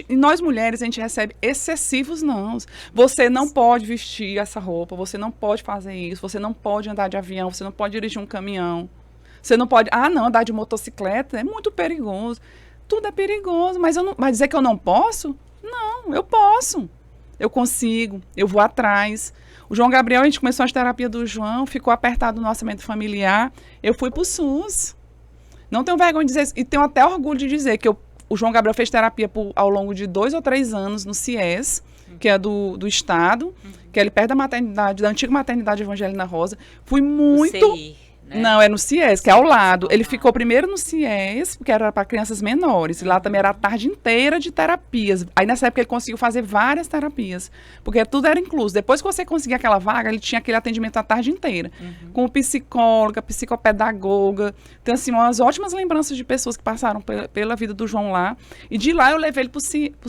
e nós mulheres, a gente recebe excessivos nãos. Você não pode vestir essa roupa, você não pode fazer isso, você não pode andar de avião, você não pode dirigir um caminhão. Você não pode, não, andar de motocicleta é muito perigoso. Tudo é perigoso, mas dizer que eu não posso? Não, eu posso. Eu consigo, eu vou atrás. O João Gabriel, a gente começou as terapias do João, ficou apertado no orçamento familiar, eu fui pro SUS. Não tenho vergonha de dizer isso, e tenho até orgulho de dizer que o João Gabriel fez terapia ao longo de 2 ou 3 anos no CIES, que é do Estado, que é ali perto da maternidade, da antiga maternidade Evangelina Rosa. Fui muito... CI, né? Não, é no CIES, que é ao lado. Ele ficou primeiro no CIES, porque era para crianças menores. E lá também era a tarde inteira de terapias. Aí nessa época ele conseguiu fazer várias terapias, porque tudo era incluso. Depois que você conseguia aquela vaga, ele tinha aquele atendimento a tarde inteira. Com psicóloga, psicopedagoga. Então, assim, umas ótimas lembranças de pessoas que passaram pela vida do João lá. E de lá eu levei ele pro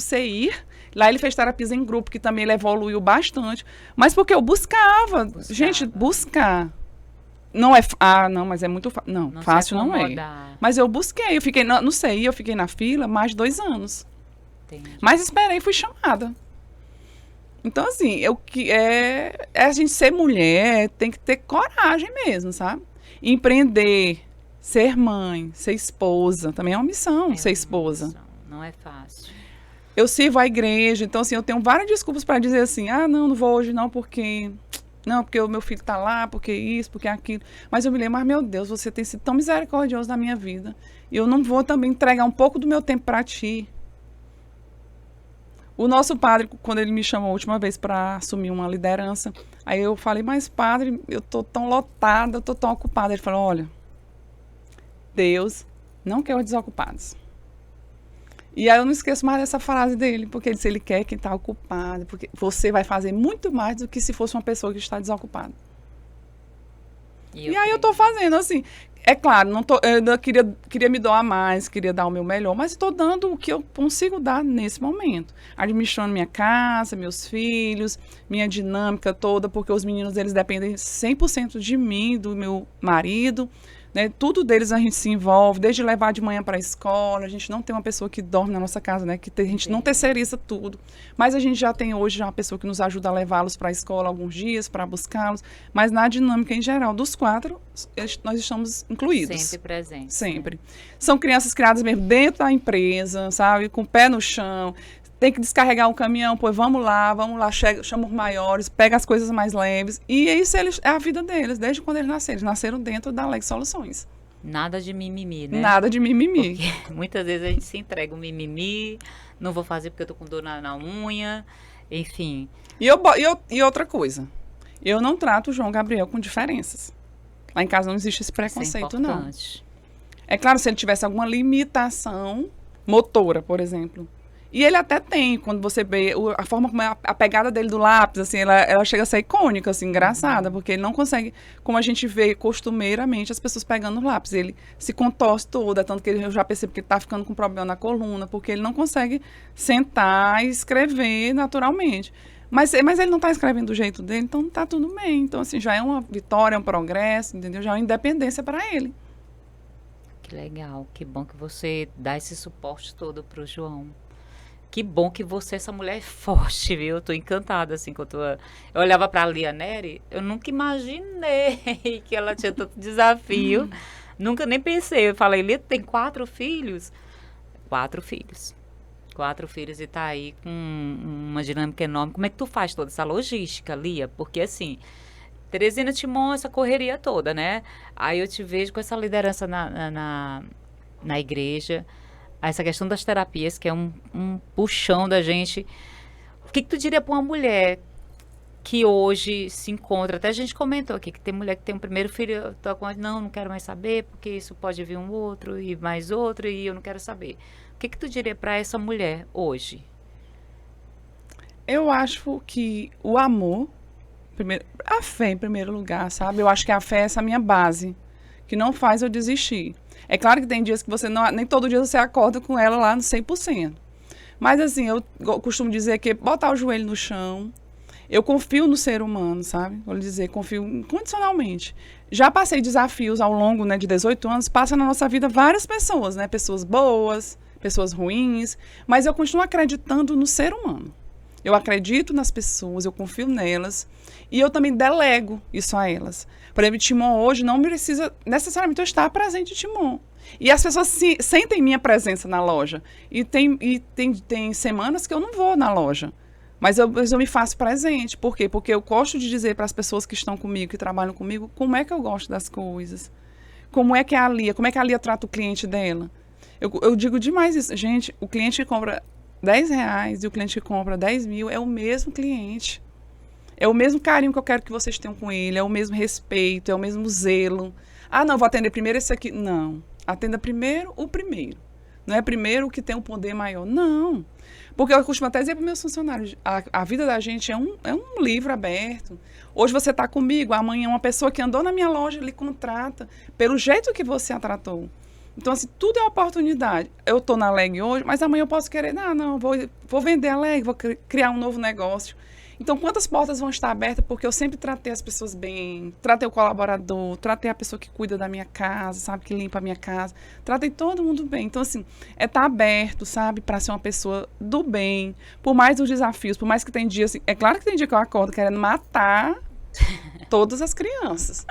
CIR. Lá ele fez terapias em grupo, que também ele evoluiu bastante. Mas porque eu buscava. Gente, buscar. Não é... não, mas é muito fácil. Não, fácil não é. Mas eu busquei, eu fiquei... Não sei, eu fiquei na fila mais de 2 anos. Entendi. Mas esperei e fui chamada. Então, assim, a gente ser mulher tem que ter coragem mesmo, sabe? Empreender, ser mãe, ser esposa, também é uma missão ser esposa. Missão. Não é fácil. Eu sirvo a igreja, então, assim, eu tenho várias desculpas para dizer assim, não vou hoje não, porque... Não, porque o meu filho está lá, porque isso, porque aquilo. Mas eu me lembro, meu Deus, você tem sido tão misericordioso na minha vida. E eu não vou também entregar um pouco do meu tempo para ti. O nosso padre, quando ele me chamou a última vez para assumir uma liderança, aí eu falei, mas padre, eu estou tão lotada, eu estou tão ocupada. Ele falou, olha, Deus não quer os desocupados. E aí eu não esqueço mais dessa frase dele, porque ele disse, ele quer quem está ocupado, porque você vai fazer muito mais do que se fosse uma pessoa que está desocupada. E aí eu estou fazendo, assim, é claro, eu ainda queria me doar mais, queria dar o meu melhor, mas estou dando o que eu consigo dar nesse momento. Administrando minha casa, meus filhos, minha dinâmica toda, porque os meninos, eles dependem 100% de mim, do meu marido, né? Tudo deles a gente se envolve, desde levar de manhã para a escola. A gente não tem uma pessoa que dorme na nossa casa, né? A gente não terceiriza tudo. Mas a gente já tem hoje uma pessoa que nos ajuda a levá-los para a escola alguns dias, para buscá-los. Mas na dinâmica em geral, dos 4, nós estamos incluídos. Sempre presentes. Sempre. Né? São crianças criadas mesmo dentro da empresa, sabe? Com o pé no chão. Tem que descarregar um caminhão, pois vamos lá, chama os maiores, pega as coisas mais leves. E isso é a vida deles, desde quando eles nasceram. Eles nasceram dentro da Lex Soluções. Nada de mimimi, né? Nada de mimimi. Porque muitas vezes a gente se entrega um mimimi, não vou fazer porque eu tô com dor na unha, enfim. E outra coisa, eu não trato o João Gabriel com diferenças. Lá em casa não existe esse preconceito, não. É claro, se ele tivesse alguma limitação motora, por exemplo. E ele até tem, quando você vê a forma como é a pegada dele do lápis, assim, ela chega a ser icônica, assim, engraçada, porque ele não consegue, como a gente vê costumeiramente, as pessoas pegando o lápis. Ele se contorce toda, tanto que eu já percebo que ele está ficando com problema na coluna, porque ele não consegue sentar e escrever naturalmente. Mas ele não está escrevendo do jeito dele, então está tudo bem. Então, assim, já é uma vitória, é um progresso, entendeu? Já é uma independência para ele. Que legal, que bom que você dá esse suporte todo para o João. Que bom que você, essa mulher, é forte, viu? Eu tô encantada, assim, eu olhava pra Lia Neri, eu nunca imaginei que ela tinha tanto desafio. Nunca nem pensei. Eu falei, Lia, tem 4 filhos? 4 filhos. 4 filhos e tá aí com uma dinâmica enorme. Como é que tu faz toda essa logística, Lia? Porque, assim, Teresina te mostra essa correria toda, né? Aí eu te vejo com essa liderança na igreja. Essa questão das terapias, que é um puxão da gente. O que tu diria para uma mulher que hoje se encontra, até a gente comentou aqui, que tem mulher que tem um primeiro filho, eu tô com, não quero mais saber, porque isso pode vir um outro, e mais outro, e eu não quero saber. O que tu diria para essa mulher hoje? Eu acho que o amor, primeiro, a fé em primeiro lugar, sabe? Eu acho que a fé é essa minha base, que não faz eu desistir. É claro que tem dias que você não, nem todo dia você acorda com ela lá no 100%. Mas assim, eu costumo dizer que botar o joelho no chão, eu confio no ser humano, sabe? Vou lhe dizer, confio incondicionalmente. Já passei desafios ao longo, né, de 18 anos, passa na nossa vida várias pessoas, né? Pessoas boas, pessoas ruins, mas eu continuo acreditando no ser humano. Eu acredito nas pessoas, eu confio nelas e eu também delego isso a elas. Por exemplo, Timon hoje não precisa necessariamente eu estar presente em Timon. E as pessoas sentem minha presença na loja. E tem semanas que eu não vou na loja. Mas eu me faço presente. Por quê? Porque eu gosto de dizer para as pessoas que estão comigo, que trabalham comigo, como é que eu gosto das coisas. Como é que a Lia trata o cliente dela. Eu digo demais isso. Gente, o cliente que compra R$10 e o cliente que compra 10 mil é o mesmo cliente. É o mesmo carinho que eu quero que vocês tenham com ele, é o mesmo respeito, é o mesmo zelo. Ah, não, vou atender primeiro esse aqui. Não. Atenda primeiro o primeiro. Não é primeiro o que tem um poder maior. Não. Porque eu costumo até dizer para os meus funcionários, a vida da gente é um livro aberto. Hoje você está comigo, amanhã uma pessoa que andou na minha loja lhe contrata pelo jeito que você a tratou. Então, assim, tudo é oportunidade. Eu estou na Leg hoje, mas amanhã eu posso querer, vou vender a Leg, vou criar um novo negócio. Então, quantas portas vão estar abertas? Porque eu sempre tratei as pessoas bem, tratei o colaborador, tratei a pessoa que cuida da minha casa, sabe, que limpa a minha casa. Tratei todo mundo bem. Então, assim, é estar aberto, sabe, para ser uma pessoa do bem. Por mais os desafios, por mais que tem dia, assim, é claro que tem dia que eu acordo querendo matar todas as crianças.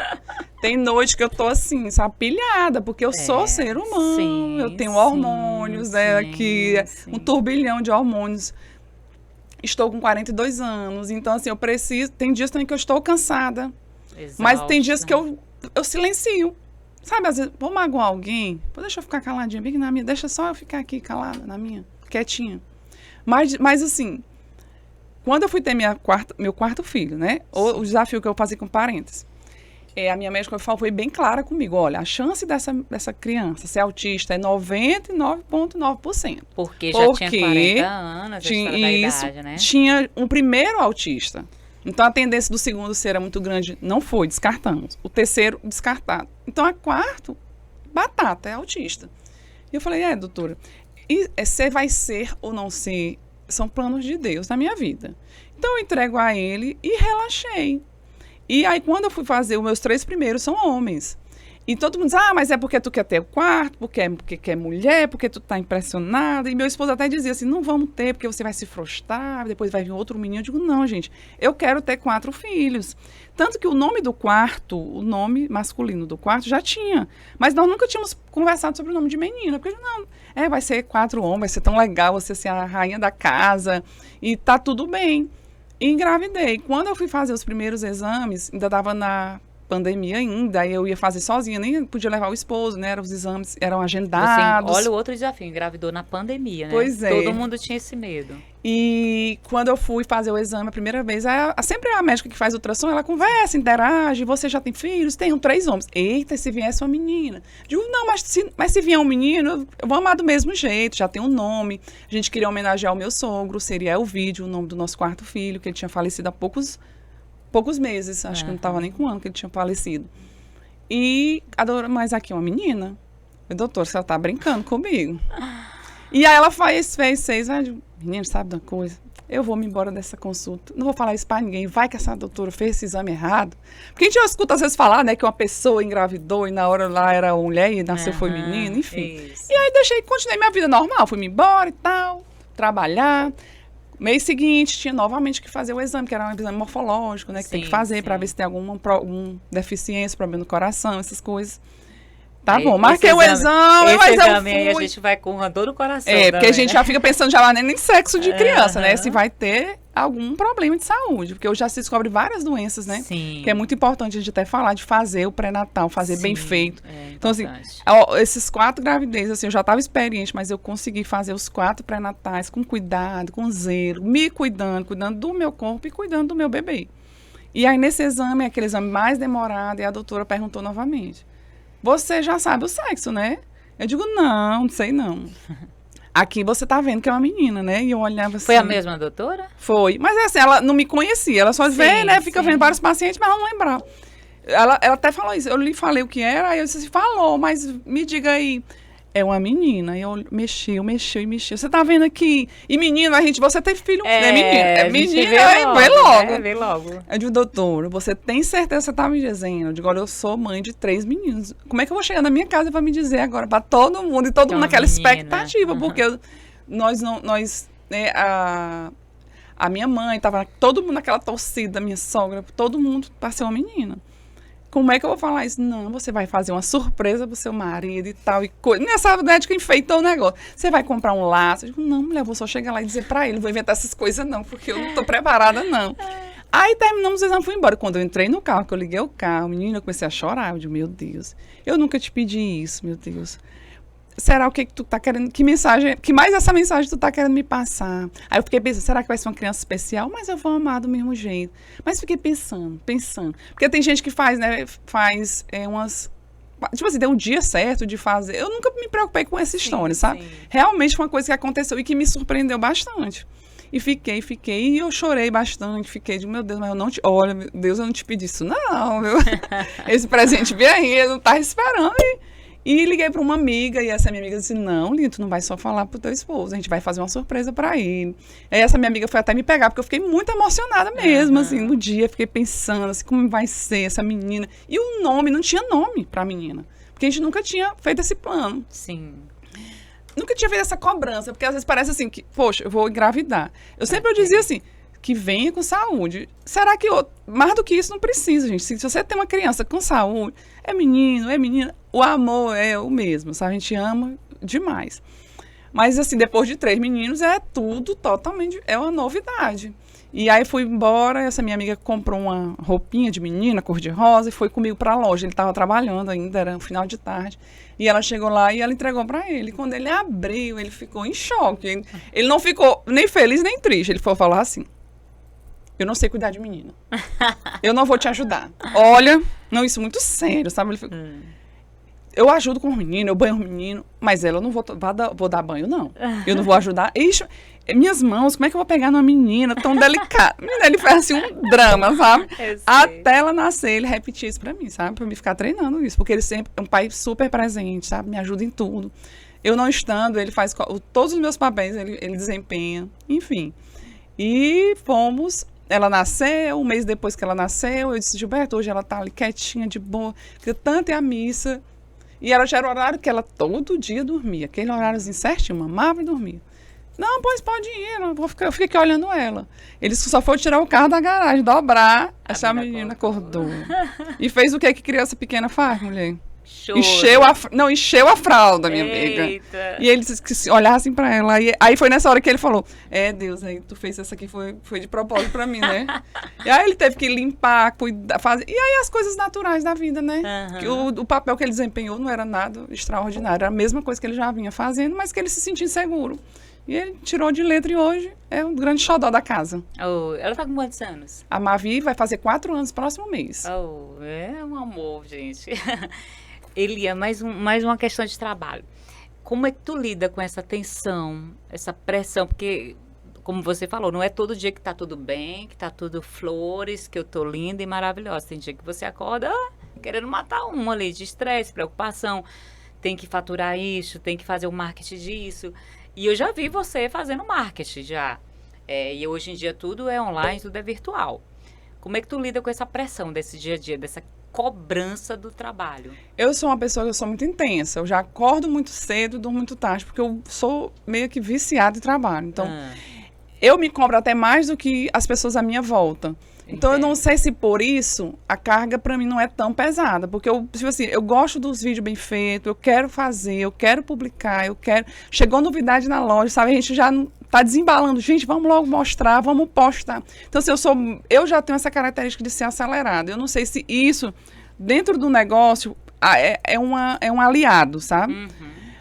Tem noite que eu tô assim, sabe, pilhada, porque eu sou ser humano, sim, eu tenho hormônios, né, aqui, um turbilhão de hormônios. Estou com 42 anos, então assim, eu preciso, tem dias também que eu estou cansada, exausta, mas tem dias que eu silencio, sabe, às vezes, vou magoar alguém, deixa eu ficar caladinha, bem na minha, deixa só eu ficar aqui calada, na minha, quietinha. Mas assim, quando eu fui ter meu quarto filho, né, o desafio que eu fazia com parentes, a minha médica foi bem clara comigo, olha, a chance dessa criança ser autista é 99,9%. Porque já tinha 40 anos, tinha, da idade, né? Tinha um primeiro autista. Então, a tendência do segundo ser muito grande, não foi, descartamos. O terceiro, descartado. Então, a quarto, batata, é autista. E eu falei, doutora, você vai ser ou não ser, são planos de Deus na minha vida. Então, eu entrego a ele e relaxei. E aí, quando eu fui fazer, os meus 3 primeiros são homens. E todo mundo diz, mas é porque tu quer ter o quarto, porque quer mulher, porque tu tá impressionada. E meu esposo até dizia assim, não vamos ter, porque você vai se frustrar, depois vai vir outro menino. Eu digo, não, gente, eu quero ter 4 filhos. Tanto que o nome do quarto, o nome masculino do quarto já tinha. Mas nós nunca tínhamos conversado sobre o nome de menina. Porque não, vai ser 4 homens, vai ser tão legal você ser a rainha da casa. E tá tudo bem. E engravidei. Quando eu fui fazer os primeiros exames, ainda estava na pandemia ainda, aí eu ia fazer sozinha, nem podia levar o esposo, né? Os exames eram agendados. Assim, olha o outro desafio, engravidou na pandemia, né? Pois é. Todo mundo tinha esse medo. E quando eu fui fazer o exame a primeira vez, sempre a médica que faz ultrassom, ela conversa, interage, você já tem filhos? Tenho 3 homens. Eita, se viesse uma menina. Digo, não, mas se vier um menino, eu vou amar do mesmo jeito, já tem um nome. A gente queria homenagear o meu sogro, seria Elvídio, o nome do nosso quarto filho, que ele tinha falecido há poucos meses, acho que não estava nem com um ano que ele tinha falecido. E, mas aqui é uma menina. Eu, doutor, você tá brincando comigo. E aí ela fez 6, menino, sabe de uma coisa? Eu vou me embora dessa consulta. Não vou falar isso pra ninguém. Vai que essa doutora fez esse exame errado. Porque a gente escuta às vezes falar, né, que uma pessoa engravidou e na hora lá era mulher e nasceu foi menino, enfim. Isso. E aí continuei minha vida normal. Fui-me embora e tal, trabalhar. Mês seguinte, tinha novamente que fazer o exame, que era um exame morfológico, né, que tem que fazer para ver se tem alguma deficiência, problema no coração, essas coisas. Tá bom, marquei o exame, mas eu fui. Aí a gente vai com uma dor no coração. Porque a gente já fica pensando já lá nem em sexo de criança, né? Se vai ter algum problema de saúde. Porque hoje já se descobre várias doenças, né? Sim. Que é muito importante a gente até falar de fazer o pré-natal, fazer bem feito. Então, assim, esses 4 gravidezes, assim, eu já estava experiente, mas eu consegui fazer os 4 pré-natais com cuidado, com zelo, me cuidando do meu corpo e cuidando do meu bebê. E aí, nesse exame, aquele exame mais demorado, e a doutora perguntou novamente, você já sabe o sexo, né? Eu digo, não sei não. Aqui você tá vendo que é uma menina, né? E eu olhava assim... Foi a mesma doutora? Foi. Mas assim, ela não me conhecia. Ela só vê, né? Fica vendo vários pacientes, mas ela não lembrava. Ela até falou isso. Eu lhe falei o que era, aí eu disse assim, falou, mas me diga aí. É uma menina. E eu mexeu. Você tá vendo aqui? E menino, você tem filho... É menina. É menina, vê logo. Vê logo. Eu digo, doutor, você tem certeza que você tá me dizendo? Eu digo, olha, eu sou mãe de 3 meninos. Como é que eu vou chegar na minha casa e vou me dizer agora pra todo mundo? E todo mundo naquela expectativa, porque a minha mãe, tava todo mundo naquela torcida, minha sogra, todo mundo pra ser uma menina. Como é que eu vou falar isso? Não, você vai fazer uma surpresa pro seu marido e tal, e coisa. Nessa médica enfeitou o negócio. Você vai comprar um laço? Eu digo, não, mulher, eu vou só chegar lá e dizer pra ele, não vou inventar essas coisas não, porque eu não tô preparada, não. Aí terminamos o exame e fui embora. Quando eu entrei no carro, que eu liguei o carro, menina, eu comecei a chorar. Eu digo, meu Deus, eu nunca te pedi isso, meu Deus. Será o que tu tá querendo? Que mais essa mensagem tu tá querendo me passar? Aí eu fiquei pensando, será que vai ser uma criança especial? Mas eu vou amar do mesmo jeito. Mas fiquei pensando. Porque tem gente que faz, né? Umas... Tipo assim, deu um dia certo de fazer. Eu nunca me preocupei com essa história, sabe? Realmente foi uma coisa que aconteceu e que me surpreendeu bastante. E fiquei, e eu chorei bastante, meu Deus, mas eu não te... Olha, meu Deus, eu não te pedi isso, não, meu. Esse presente veio aí, eu não tava esperando. E liguei para uma amiga, e essa minha amiga disse, não, Lino, tu não vai só falar pro teu esposo, a gente vai fazer uma surpresa para ele. Aí essa minha amiga foi até me pegar, porque eu fiquei muito emocionada mesmo, assim, no dia, fiquei pensando, assim, como vai ser essa menina. E o nome, não tinha nome pra menina, porque a gente nunca tinha feito esse plano. Sim. Nunca tinha feito essa cobrança, porque às vezes parece assim, que, poxa, eu vou engravidar. Eu dizia assim, que venha com saúde. Será que mais do que isso não precisa, gente? Se você tem uma criança com saúde, é menino, é menina, o amor é o mesmo, sabe? A gente ama demais. Mas, assim, depois de 3 meninos, é tudo totalmente, é uma novidade. E aí fui embora, essa minha amiga comprou uma roupinha de menina, cor de rosa, e foi comigo pra loja. Ele estava trabalhando ainda, era um final de tarde. E ela chegou lá e ela entregou pra ele. Quando ele abriu, ele ficou em choque. Ele não ficou nem feliz nem triste. Ele foi falar assim, eu não sei cuidar de menina. Eu não vou te ajudar. Olha, não, isso é muito sério, sabe? Ele ficou, eu ajudo com os meninos, eu banho os meninos, mas ela eu não vou dar banho, não. Eu não vou ajudar. Ixi, minhas mãos, como é que eu vou pegar numa menina tão delicada? Menina, ele fez assim um drama, sabe? Até ela nascer, ele repetia isso pra mim, sabe? Pra mim ficar treinando isso, porque ele sempre é um pai super presente, sabe? Me ajuda em tudo. Eu não estando, ele faz todos os meus papéis, ele desempenha, enfim. E fomos... Ela nasceu, um mês depois que ela nasceu, eu disse, Gilberto, hoje ela tá ali quietinha, de boa, porque tanto é a missa. E ela já era o horário que ela todo dia dormia, aquele horáriozinho certinho, mamava e dormia. Não, pois pode ir, eu fiquei aqui olhando ela. Ele só foi tirar o carro da garagem, dobrar, essa menina acordou. E fez o que criança pequena faz, mulher? Encheu a fralda, minha amiga. E ele disse que se olhassem pra ela. Aí foi nessa hora que ele falou, Deus, aí tu fez essa aqui, foi de propósito pra mim, né? E aí ele teve que limpar, cuidar, fazer. E aí as coisas naturais da vida, né? Que o papel que ele desempenhou não era nada extraordinário. Era a mesma coisa que ele já vinha fazendo, mas que ele se sentia inseguro. E ele tirou de letra e hoje é um grande xodó da casa. Ela tá com quantos anos? A Mavi vai fazer 4 anos no próximo mês. É um amor, gente. Elia, mais uma questão de trabalho. Como é que tu lida com essa tensão, essa pressão? Porque, como você falou, não é todo dia que tá tudo bem, que tá tudo flores, que eu tô linda e maravilhosa. Tem dia que você acorda querendo matar ali de estresse, preocupação. Tem que faturar isso, tem que fazer o marketing disso. E eu já vi você fazendo marketing já. E hoje em dia tudo é online, tudo é virtual. Como é que tu lida com essa pressão desse dia a dia, dessa cobrança do trabalho? Eu sou uma pessoa que eu sou muito intensa. Eu já acordo muito cedo, durmo muito tarde, porque eu sou meio que viciada em trabalho. Então, eu me cobro até mais do que as pessoas à minha volta. Então, eu não sei se por isso a carga para mim não é tão pesada. Porque eu gosto dos vídeos bem feitos, eu quero fazer, eu quero publicar, chegou novidade na loja, sabe? A gente já tá desembalando. Gente, vamos logo mostrar, vamos postar. Então, assim, eu já tenho essa característica de ser acelerada. Eu não sei se isso, dentro do negócio, é um aliado, sabe?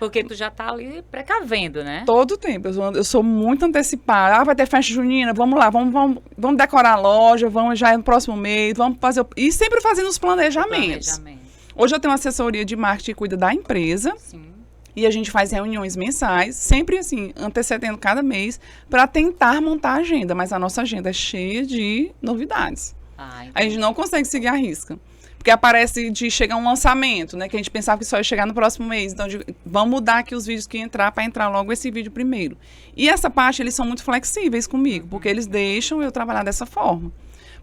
Porque tu já tá ali precavendo, né? Todo tempo. Eu sou muito antecipada. Ah, vai ter festa junina, vamos lá, vamos decorar a loja, vamos já no próximo mês, vamos fazer... E sempre fazendo os planejamentos. Hoje eu tenho uma assessoria de marketing que cuida da empresa. Sim. E a gente faz reuniões mensais, sempre assim, antecedendo cada mês, para tentar montar a agenda. Mas a nossa agenda é cheia de novidades. A gente não consegue seguir a risca. Porque aparece de chegar um lançamento, né? Que a gente pensava que só ia chegar no próximo mês. Então, vamos mudar aqui os vídeos que entrar para entrar logo esse vídeo primeiro. E essa parte, eles são muito flexíveis comigo, porque eles deixam eu trabalhar dessa forma.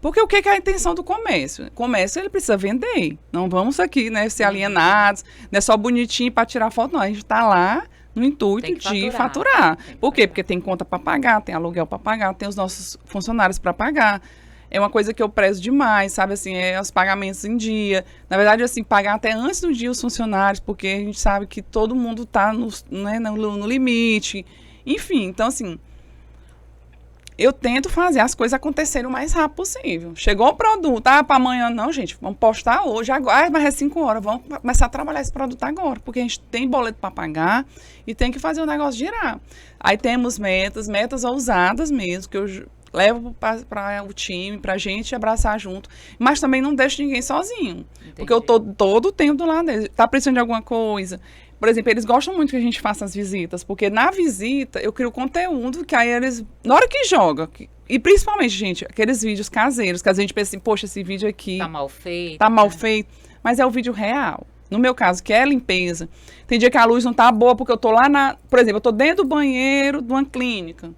Porque o que é a intenção do comércio? O comércio, ele precisa vender. Não vamos aqui, né, ser alienados, não é só bonitinho para tirar foto, não. A gente está lá no intuito de faturar. Por quê? Porque tem conta para pagar, tem aluguel para pagar, tem os nossos funcionários para pagar. É uma coisa que eu prezo demais, sabe, assim, os pagamentos em dia. Na verdade, assim, pagar até antes do dia os funcionários, porque a gente sabe que todo mundo está no limite. Enfim, então, assim, eu tento fazer as coisas acontecerem o mais rápido possível. Chegou o produto, para amanhã, não, gente, vamos postar hoje, agora, mas é 5 horas, vamos começar a trabalhar esse produto agora, porque a gente tem boleto para pagar e tem que fazer o negócio girar. Aí temos metas ousadas mesmo, que eu levo para o time, para a gente abraçar junto, mas também não deixo ninguém sozinho. Entendi. Porque eu tô todo o tempo do lado deles. Tá precisando de alguma coisa? Por exemplo, eles gostam muito que a gente faça as visitas, porque na visita eu crio conteúdo que aí eles, na hora que joga, e principalmente, gente, aqueles vídeos caseiros, que a gente pensa assim, poxa, esse vídeo aqui tá mal feito. Tá mal feito, mas é o vídeo real. No meu caso, que é limpeza. Tem dia que a luz não tá boa, porque eu tô lá por exemplo, eu tô dentro do banheiro de uma clínica.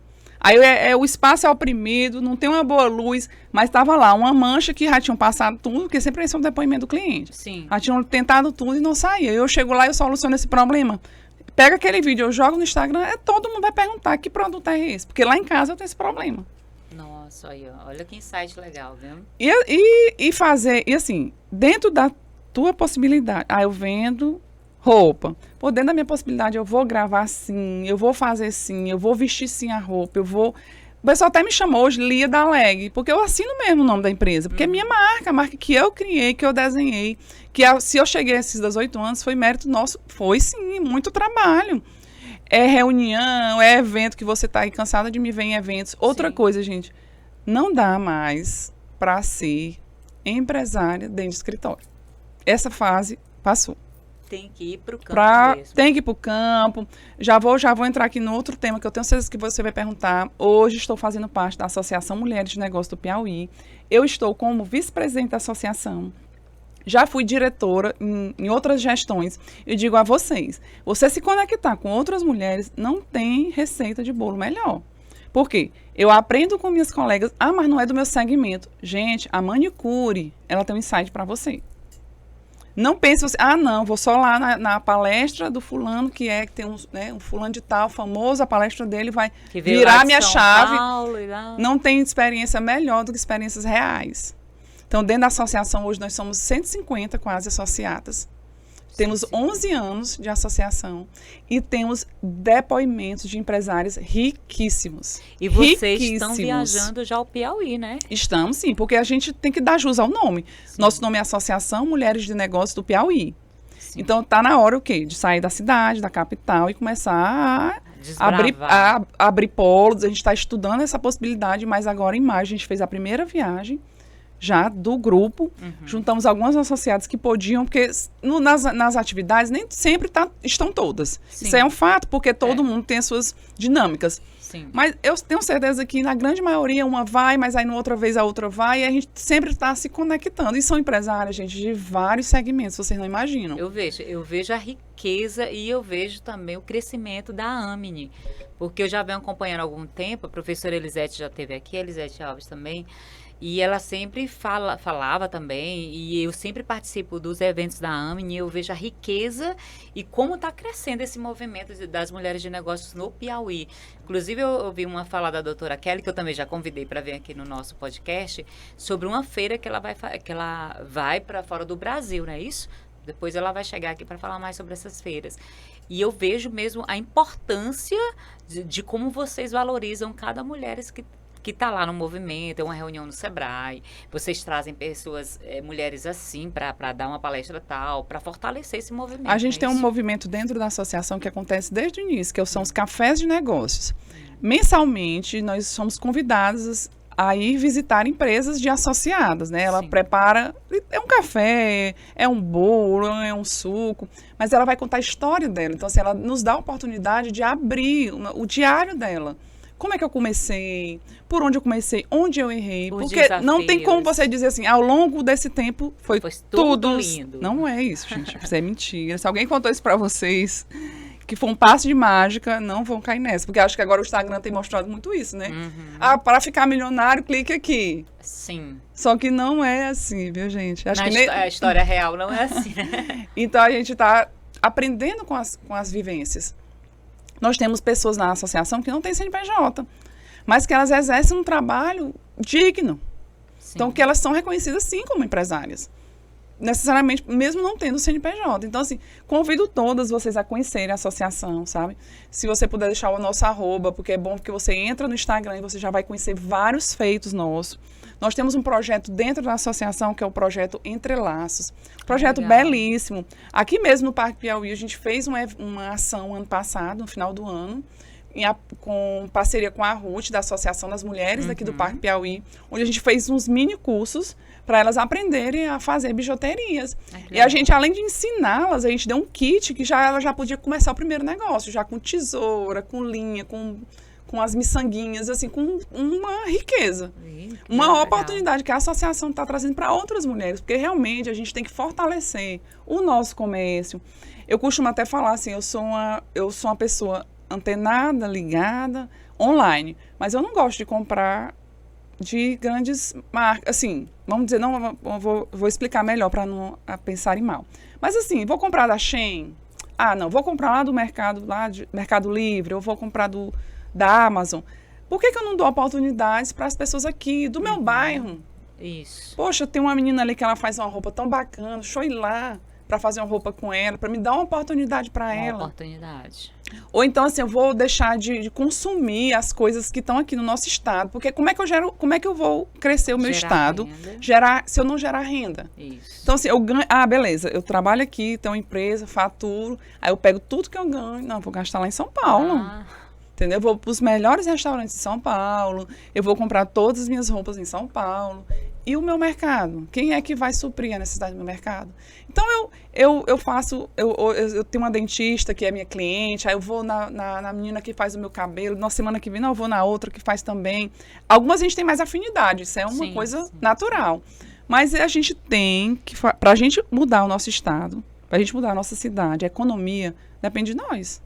Aí o espaço é oprimido, não tem uma boa luz, mas estava lá uma mancha que já tinham passado tudo, porque sempre esse é um depoimento do cliente. Sim. Já tinham tentado tudo e não saía. Eu chego lá e eu soluciono esse problema. Pega aquele vídeo, eu jogo no Instagram, todo mundo vai perguntar que produto é esse, porque lá em casa eu tenho esse problema. Nossa, olha que insight legal, viu? E fazer, e assim, dentro da tua possibilidade, eu vendo roupa. Por dentro da minha possibilidade, eu vou gravar sim, eu vou fazer sim, eu vou vestir sim a roupa, eu vou... O pessoal até me chamou hoje, Lia da Leg, porque eu assino mesmo o nome da empresa, porque é minha marca, a marca que eu criei, que eu desenhei, se eu cheguei a esses 18 anos, foi mérito nosso, foi sim, muito trabalho. É reunião, é evento que você tá aí cansada de me ver em eventos. Outra coisa, gente, não dá mais para ser empresária dentro de escritório. Essa fase passou. Tem que ir para o campo mesmo. Tem que ir para o campo. Já vou entrar aqui no outro tema que eu tenho certeza que você vai perguntar. Hoje estou fazendo parte da Associação Mulheres de Negócios do Piauí. Eu estou como vice-presidente da associação. Já fui diretora em outras gestões. Eu digo a vocês, você se conectar com outras mulheres, não tem receita de bolo melhor. Por quê? Eu aprendo com minhas colegas, mas não é do meu segmento. Gente, a manicure, ela tem um insight para você. Não pense você, não, vou só lá na palestra do fulano, que tem um fulano de tal famoso, a palestra dele vai virar a minha chave. Não tem experiência melhor do que experiências reais. Então, dentro da associação, hoje nós somos 150 quase associadas. Temos 11 anos de associação e temos depoimentos de empresários riquíssimos. E vocês estão viajando já ao Piauí, né? Estamos, sim, porque a gente tem que dar jus ao nome. Sim. Nosso nome é Associação Mulheres de Negócios do Piauí. Sim. Então, está na hora o quê? De sair da cidade, da capital e começar a abrir polos. A gente está estudando essa possibilidade, mas agora em maio a gente fez a primeira viagem já do grupo, juntamos algumas associadas que podiam, porque nas atividades nem sempre estão todas. Sim. Isso é um fato, porque todo mundo tem as suas dinâmicas. Sim. Mas eu tenho certeza que na grande maioria uma vai, mas aí na outra vez a outra vai, e a gente sempre está se conectando. E são empresárias, gente, de vários segmentos, vocês não imaginam. Eu vejo a riqueza e eu vejo também o crescimento da Amine, porque eu já venho acompanhando há algum tempo, a professora Elisete já esteve aqui, a Elisete Alves também, e ela sempre falava também, e eu sempre participo dos eventos da Amine, e eu vejo a riqueza e como está crescendo esse movimento das mulheres de negócios no Piauí. Inclusive, eu ouvi uma fala da doutora Kelly, que eu também já convidei para vir aqui no nosso podcast, sobre uma feira que ela vai para fora do Brasil, não é isso? Depois ela vai chegar aqui para falar mais sobre essas feiras. E eu vejo mesmo a importância de como vocês valorizam cada mulher que está lá no movimento, é uma reunião no Sebrae, vocês trazem pessoas, mulheres assim, para dar uma palestra tal, para fortalecer esse movimento. A gente tem um movimento dentro da associação que acontece desde o início, que são os cafés de negócios. Mensalmente, nós somos convidados a ir visitar empresas de associadas, né? Ela prepara, é um café, é um bolo, é um suco, mas ela vai contar a história dela. Então, assim, ela nos dá a oportunidade de abrir o diário dela. Como é que eu comecei? Por onde eu comecei? Onde eu errei? Os Porque desafios. não tem como você dizer assim, ao longo desse tempo foi tudo lindo. Não é isso, gente. Isso é mentira. Se alguém contou isso pra vocês, que foi um passe de mágica, não vão cair nessa. Porque acho que agora o Instagram tem mostrado muito isso, né? Para ficar milionário, clique aqui. Sim. Só que não é assim, viu, gente? Acho que a história real não é assim. Então, a gente está aprendendo com as vivências. Nós temos pessoas na associação que não têm CNPJ, mas que elas exercem um trabalho digno. Sim. Então, que elas são reconhecidas, sim, como empresárias. Necessariamente, mesmo não tendo CNPJ. Então, assim, convido todas vocês a conhecerem a associação, sabe? Se você puder deixar o nosso @, porque é bom que você entra no Instagram e você já vai conhecer vários feitos nossos. Nós temos um projeto dentro da associação, que é o projeto Entrelaços. Projeto belíssimo. Aqui mesmo no Parque Piauí, a gente fez uma ação ano passado, no final do ano, com parceria com a Ruth, da Associação das Mulheres daqui do Parque Piauí, onde a gente fez uns mini cursos para elas aprenderem a fazer bijuterias. E a gente, além de ensiná-las, a gente deu um kit que ela já podia começar o primeiro negócio, já com tesoura, com linha, com as miçanguinhas, assim, com uma riqueza. Uma oportunidade que a associação está trazendo para outras mulheres, porque realmente a gente tem que fortalecer o nosso comércio. Eu costumo até falar assim, eu sou uma pessoa antenada, ligada, online, mas eu não gosto de comprar de grandes marcas, assim, vamos dizer, não, vou explicar melhor para não pensarem mal. Mas assim, vou comprar da Shein? Ah, não, vou comprar lá do Mercado Livre, eu vou comprar da Amazon. Por que eu não dou oportunidades para as pessoas aqui, do meu bairro? Isso. Poxa, tem uma menina ali que ela faz uma roupa tão bacana, deixa eu ir lá para fazer uma roupa com ela, para me dar uma oportunidade para ela. Uma oportunidade. Ou então, assim, eu vou deixar de consumir as coisas que estão aqui no nosso estado, porque como é que eu vou crescer o meu estado, se eu não gerar renda? Isso. Então, assim, eu ganho, beleza, eu trabalho aqui, tenho uma empresa, faturo, aí eu pego tudo que eu ganho, não, vou gastar lá em São Paulo. Entendeu? Eu vou para os melhores restaurantes de São Paulo, eu vou comprar todas as minhas roupas em São Paulo. E o meu mercado? Quem é que vai suprir a necessidade do meu mercado? Então, eu tenho uma dentista que é minha cliente, aí eu vou na menina que faz o meu cabelo, na semana que vem eu vou na outra que faz também. Algumas a gente tem mais afinidade, isso é uma coisa natural. Mas a gente tem que, para a gente mudar o nosso estado, para a gente mudar a nossa cidade, a economia, depende de nós.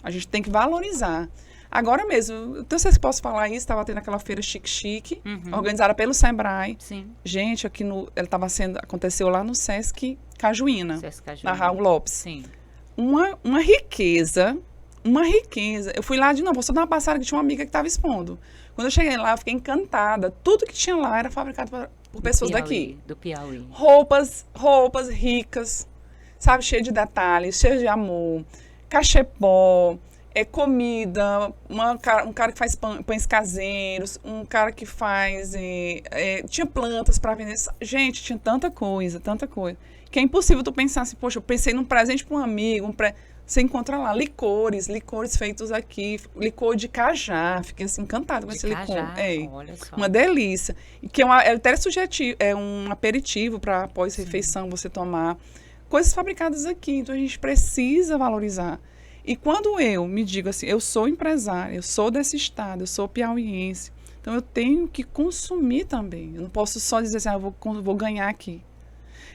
A gente tem que valorizar. Agora mesmo, não sei se posso falar isso, estava tendo aquela feira chique, organizada pelo Sebrae. Sim. Gente, aconteceu lá no Sesc Cajuína, na Raul Lopes. Sim. Uma riqueza. Eu fui lá de novo, só dar uma passada que tinha uma amiga que estava expondo. Quando eu cheguei lá, eu fiquei encantada. Tudo que tinha lá era fabricado por pessoas daqui. Do Piauí. Roupas ricas, sabe, cheio de detalhes, cheio de amor, cachepó, comida, um cara que faz pães caseiros, um cara que faz... tinha plantas para vender. Gente, tinha tanta coisa, que é impossível tu pensar assim, poxa, eu pensei num presente para um amigo, você encontra lá licores feitos aqui, licor de cajá, fiquei assim encantada com esse licor. Olha só. Uma delícia. E que é até sugestivo, é um aperitivo para após refeição você tomar. Coisas fabricadas aqui, então a gente precisa valorizar. E quando eu me digo assim, eu sou empresária, eu sou desse estado, eu sou piauiense, então eu tenho que consumir também. Eu não posso só dizer assim, eu vou ganhar aqui.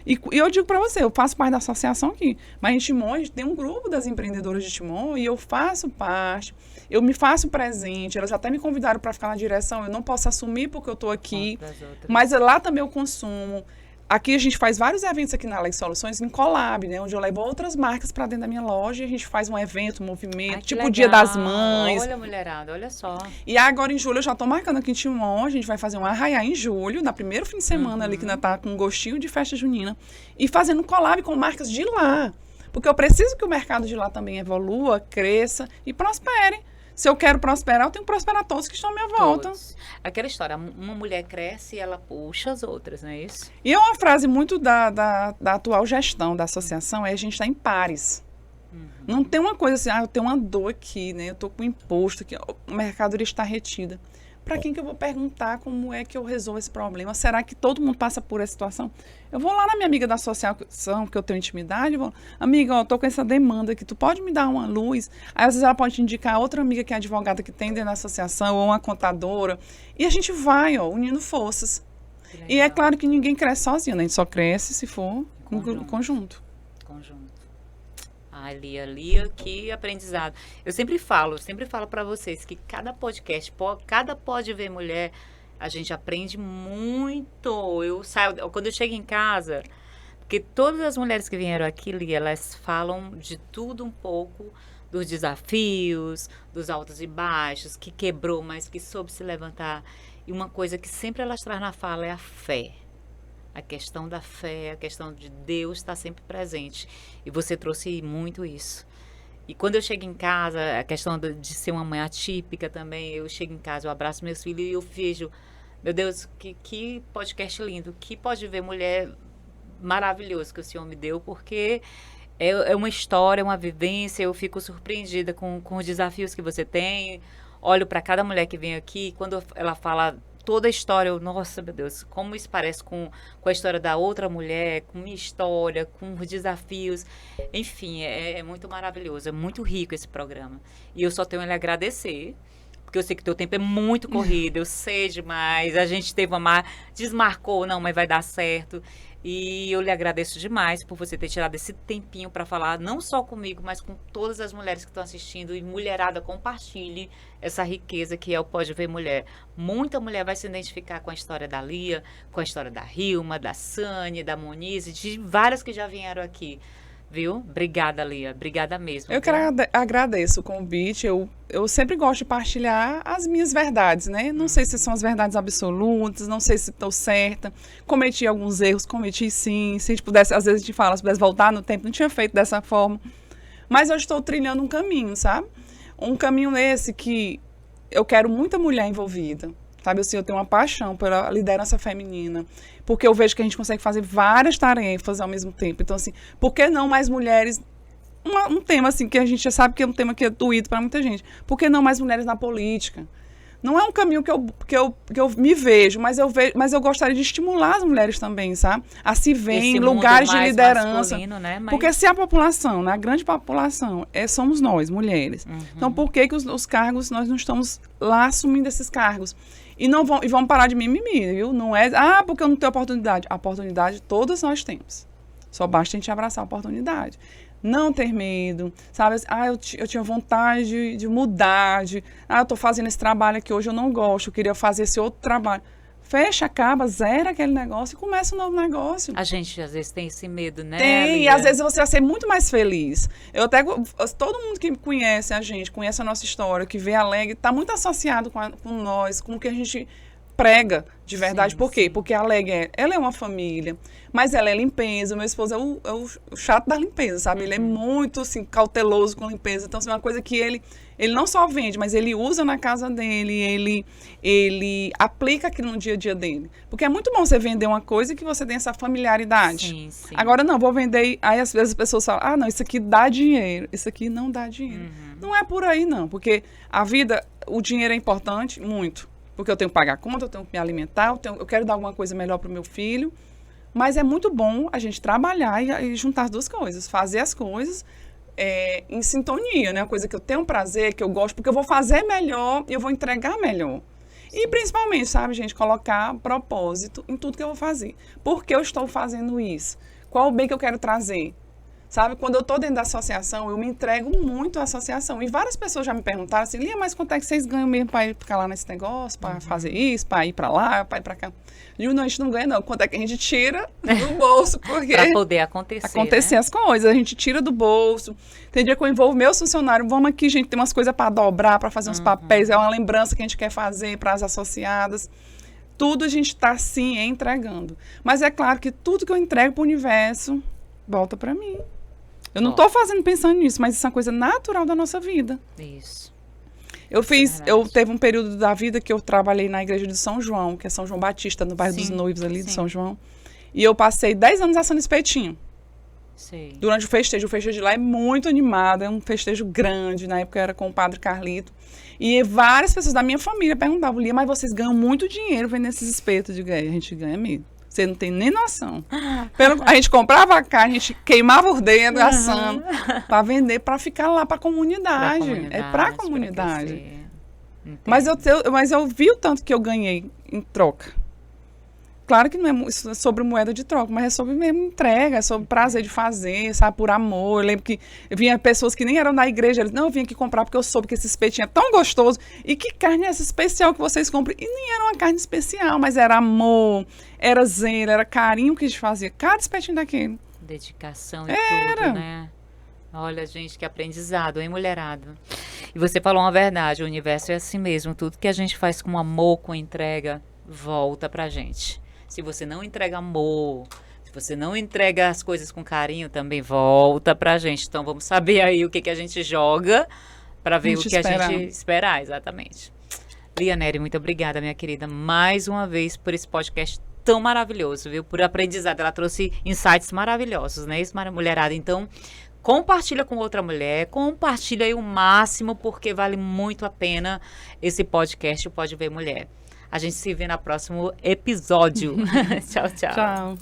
E eu digo para você, eu faço parte da associação aqui, mas em Timon a gente tem um grupo das empreendedoras de Timon e eu faço parte, eu me faço presente, elas até me convidaram para ficar na direção, eu não posso assumir porque eu estou aqui, mas lá também eu consumo. Aqui a gente faz vários eventos aqui na Lex Soluções em collab, né? Onde eu levo outras marcas para dentro da minha loja e a gente faz um evento, um movimento, tipo o Dia das Mães. Olha, mulherada, olha só. E agora em julho eu já tô marcando aqui em Timon, a gente vai fazer um arraiá em julho, na primeiro fim de semana ali que ainda tá com um gostinho de festa junina. E fazendo collab com marcas de lá. Porque eu preciso que o mercado de lá também evolua, cresça e prospere. Se eu quero prosperar, eu tenho que prosperar todos que estão à minha volta. Todos. Aquela história, uma mulher cresce e ela puxa as outras, não é isso? E é uma frase muito da atual gestão da associação, é a gente está em pares. Não tem uma coisa assim, eu tenho uma dor aqui, né? Eu estou com imposto, que a mercadoria está retida. Para quem que eu vou perguntar como é que eu resolvo esse problema? Será que todo mundo passa por essa situação? Eu vou lá na minha amiga da associação, que eu tenho intimidade, eu vou, amiga, eu tô com essa demanda aqui, tu pode me dar uma luz? Aí, às vezes, ela pode indicar outra amiga que é advogada que tem dentro da associação, ou uma contadora. E a gente vai, unindo forças. E é claro que ninguém cresce sozinho, né? A gente só cresce se for em conjunto. Ai, Lia, que aprendizado. Eu sempre falo para vocês que cada podcast, cada Pode Ver Mulher, a gente aprende muito. Eu saio, quando eu chego em casa, porque todas as mulheres que vieram aqui, Lia, elas falam de tudo um pouco, dos desafios, dos altos e baixos, que quebrou, mas que soube se levantar. E uma coisa que sempre elas trazem na fala é a fé. A questão da fé, a questão de Deus estar sempre presente. E você trouxe muito isso. E quando eu chego em casa, a questão de ser uma mãe atípica também, eu chego em casa, eu abraço meus filhos e eu vejo, meu Deus, que podcast lindo, que Pode Ver Mulher maravilhoso que o Senhor me deu, porque é uma história, uma vivência, eu fico surpreendida com os desafios que você tem. Olho para cada mulher que vem aqui, quando ela fala toda a história, nossa, meu Deus, como isso parece com a história da outra mulher, com minha história, com os desafios. Enfim, é muito maravilhoso, é muito rico esse programa. E eu só tenho a lhe agradecer, porque eu sei que o teu tempo é muito corrido, eu sei demais, a gente teve desmarcou, não, mas vai dar certo. E eu lhe agradeço demais por você ter tirado esse tempinho para falar, não só comigo, mas com todas as mulheres que estão assistindo. E mulherada, compartilhe essa riqueza que é o Pode Ver Mulher. Muita mulher vai se identificar com a história da Lia, com a história da Hilma, da Sânia, da Monize, de várias que já vieram aqui. Viu? Obrigada, Lia. Obrigada mesmo. Eu agradeço o convite. Eu sempre gosto de partilhar as minhas verdades, né? Não sei se são as verdades absolutas, não sei se estou certa. Cometi alguns erros, cometi sim. Se a gente pudesse, às vezes a gente fala, se pudesse voltar no tempo, não tinha feito dessa forma. Mas eu estou trilhando um caminho, sabe? Um caminho esse que eu quero muita mulher envolvida. Sabe, assim, eu tenho uma paixão pela liderança feminina, porque eu vejo que a gente consegue fazer várias tarefas ao mesmo tempo. Então, assim, por que não mais mulheres? Um tema, assim, que a gente já sabe que é um tema que é doído para muita gente. Por que não mais mulheres na política? Não é um caminho que eu me vejo, mas eu gostaria de estimular as mulheres também, sabe? A se ver em lugares de liderança. Né? Porque se a população, né, a grande população, somos nós, mulheres. Então, por que os cargos, nós não estamos lá assumindo esses cargos? E vamos parar de mimimi, viu? Não é, porque eu não tenho oportunidade. A oportunidade todas nós temos. Só basta a gente abraçar a oportunidade. Não ter medo, sabe? Eu tinha vontade de mudar, eu estou fazendo esse trabalho aqui hoje, eu não gosto, eu queria fazer esse outro trabalho. Fecha, acaba, zera aquele negócio e começa um novo negócio. A gente, às vezes, tem esse medo, né? Tem, e às vezes você vai ser muito mais feliz. Todo mundo que conhece a gente, conhece a nossa história, que vê a Leg, está muito associado com nós, com o que a gente prega de verdade. Sim, por quê? Sim. Porque a Leg, ela é uma família, mas ela é limpeza. O meu esposo é o chato da limpeza, sabe? Ele é muito, assim, cauteloso com limpeza. Então, assim, uma coisa que ele não só vende, mas ele usa na casa dele, ele aplica aquilo no dia a dia dele. Porque é muito bom você vender uma coisa que você tem essa familiaridade. Sim, sim. Agora, não, vou vender... Aí, às vezes, as pessoas falam, não, isso aqui dá dinheiro. Isso aqui não dá dinheiro. Não é por aí, não. Porque a vida, o dinheiro é importante, muito. Porque eu tenho que pagar a conta, eu tenho que me alimentar, eu quero dar alguma coisa melhor para o meu filho. Mas é muito bom a gente trabalhar e juntar as duas coisas. Fazer as coisas em sintonia, né? Uma coisa que eu tenho prazer, que eu gosto, porque eu vou fazer melhor e eu vou entregar melhor. Sim. E principalmente, sabe, gente, colocar propósito em tudo que eu vou fazer. Por que eu estou fazendo isso? Qual o bem que eu quero trazer? Sabe, quando eu estou dentro da associação, eu me entrego muito à associação. E várias pessoas já me perguntaram assim, Lia, mas quanto é que vocês ganham mesmo para ficar lá nesse negócio, para fazer isso, para ir para lá, para ir para cá? Eu não, a gente não ganha não, quanto é que a gente tira do bolso, porque... para poder acontecer, né? As coisas, a gente tira do bolso. Tem dia que eu envolvo meus funcionários, vamos aqui, gente, tem umas coisas para dobrar, para fazer uns papéis, é uma lembrança que a gente quer fazer para as associadas. Tudo a gente está, sim, entregando. Mas é claro que tudo que eu entrego para o universo, volta para mim. Eu não estou pensando nisso, mas isso é uma coisa natural da nossa vida. Isso. Eu teve um período da vida que eu trabalhei na igreja de São João, que é São João Batista, no bairro dos Noivos ali de São João. E eu passei 10 anos assando espetinho. Sei. Durante o festejo. O festejo de lá é muito animado, é um festejo grande. Na época era com o padre Carlito. E várias pessoas da minha família perguntavam, Lia, mas vocês ganham muito dinheiro vendendo esses espetos? Eu digo, a gente ganha mesmo. Você não tem nem noção. A gente comprava a carne, a gente queimava os dedos assando para vender, para ficar lá para a comunidade. É para a comunidade. Mas eu vi o tanto que eu ganhei em troca. Claro que não é sobre moeda de troca, mas é sobre mesmo entrega, é sobre prazer de fazer, sabe, por amor. Eu lembro que vinha pessoas que nem eram da igreja, eles, não, eu vim aqui comprar porque eu soube que esse espetinho é tão gostoso. E que carne é essa especial que vocês compram? E nem era uma carne especial, mas era amor, era zelo, era carinho que a gente fazia. Cada espetinho daquele. Dedicação e tudo, né? Olha, gente, que aprendizado, hein, mulherada? E você falou uma verdade, o universo é assim mesmo. Tudo que a gente faz com amor, com entrega, volta pra gente. Se você não entrega amor, se você não entrega as coisas com carinho, também volta pra gente. Então, vamos saber aí o que a gente joga para ver o que a gente esperar, exatamente. Lia Nery, muito obrigada, minha querida, mais uma vez por esse podcast tão maravilhoso, viu? Por aprendizado. Ela trouxe insights maravilhosos, né? Isso, mulherada. Então, compartilha com outra mulher, compartilha aí o máximo, porque vale muito a pena esse podcast, o Pode Ver Mulher. A gente se vê no próximo episódio. Tchau, tchau. Tchau.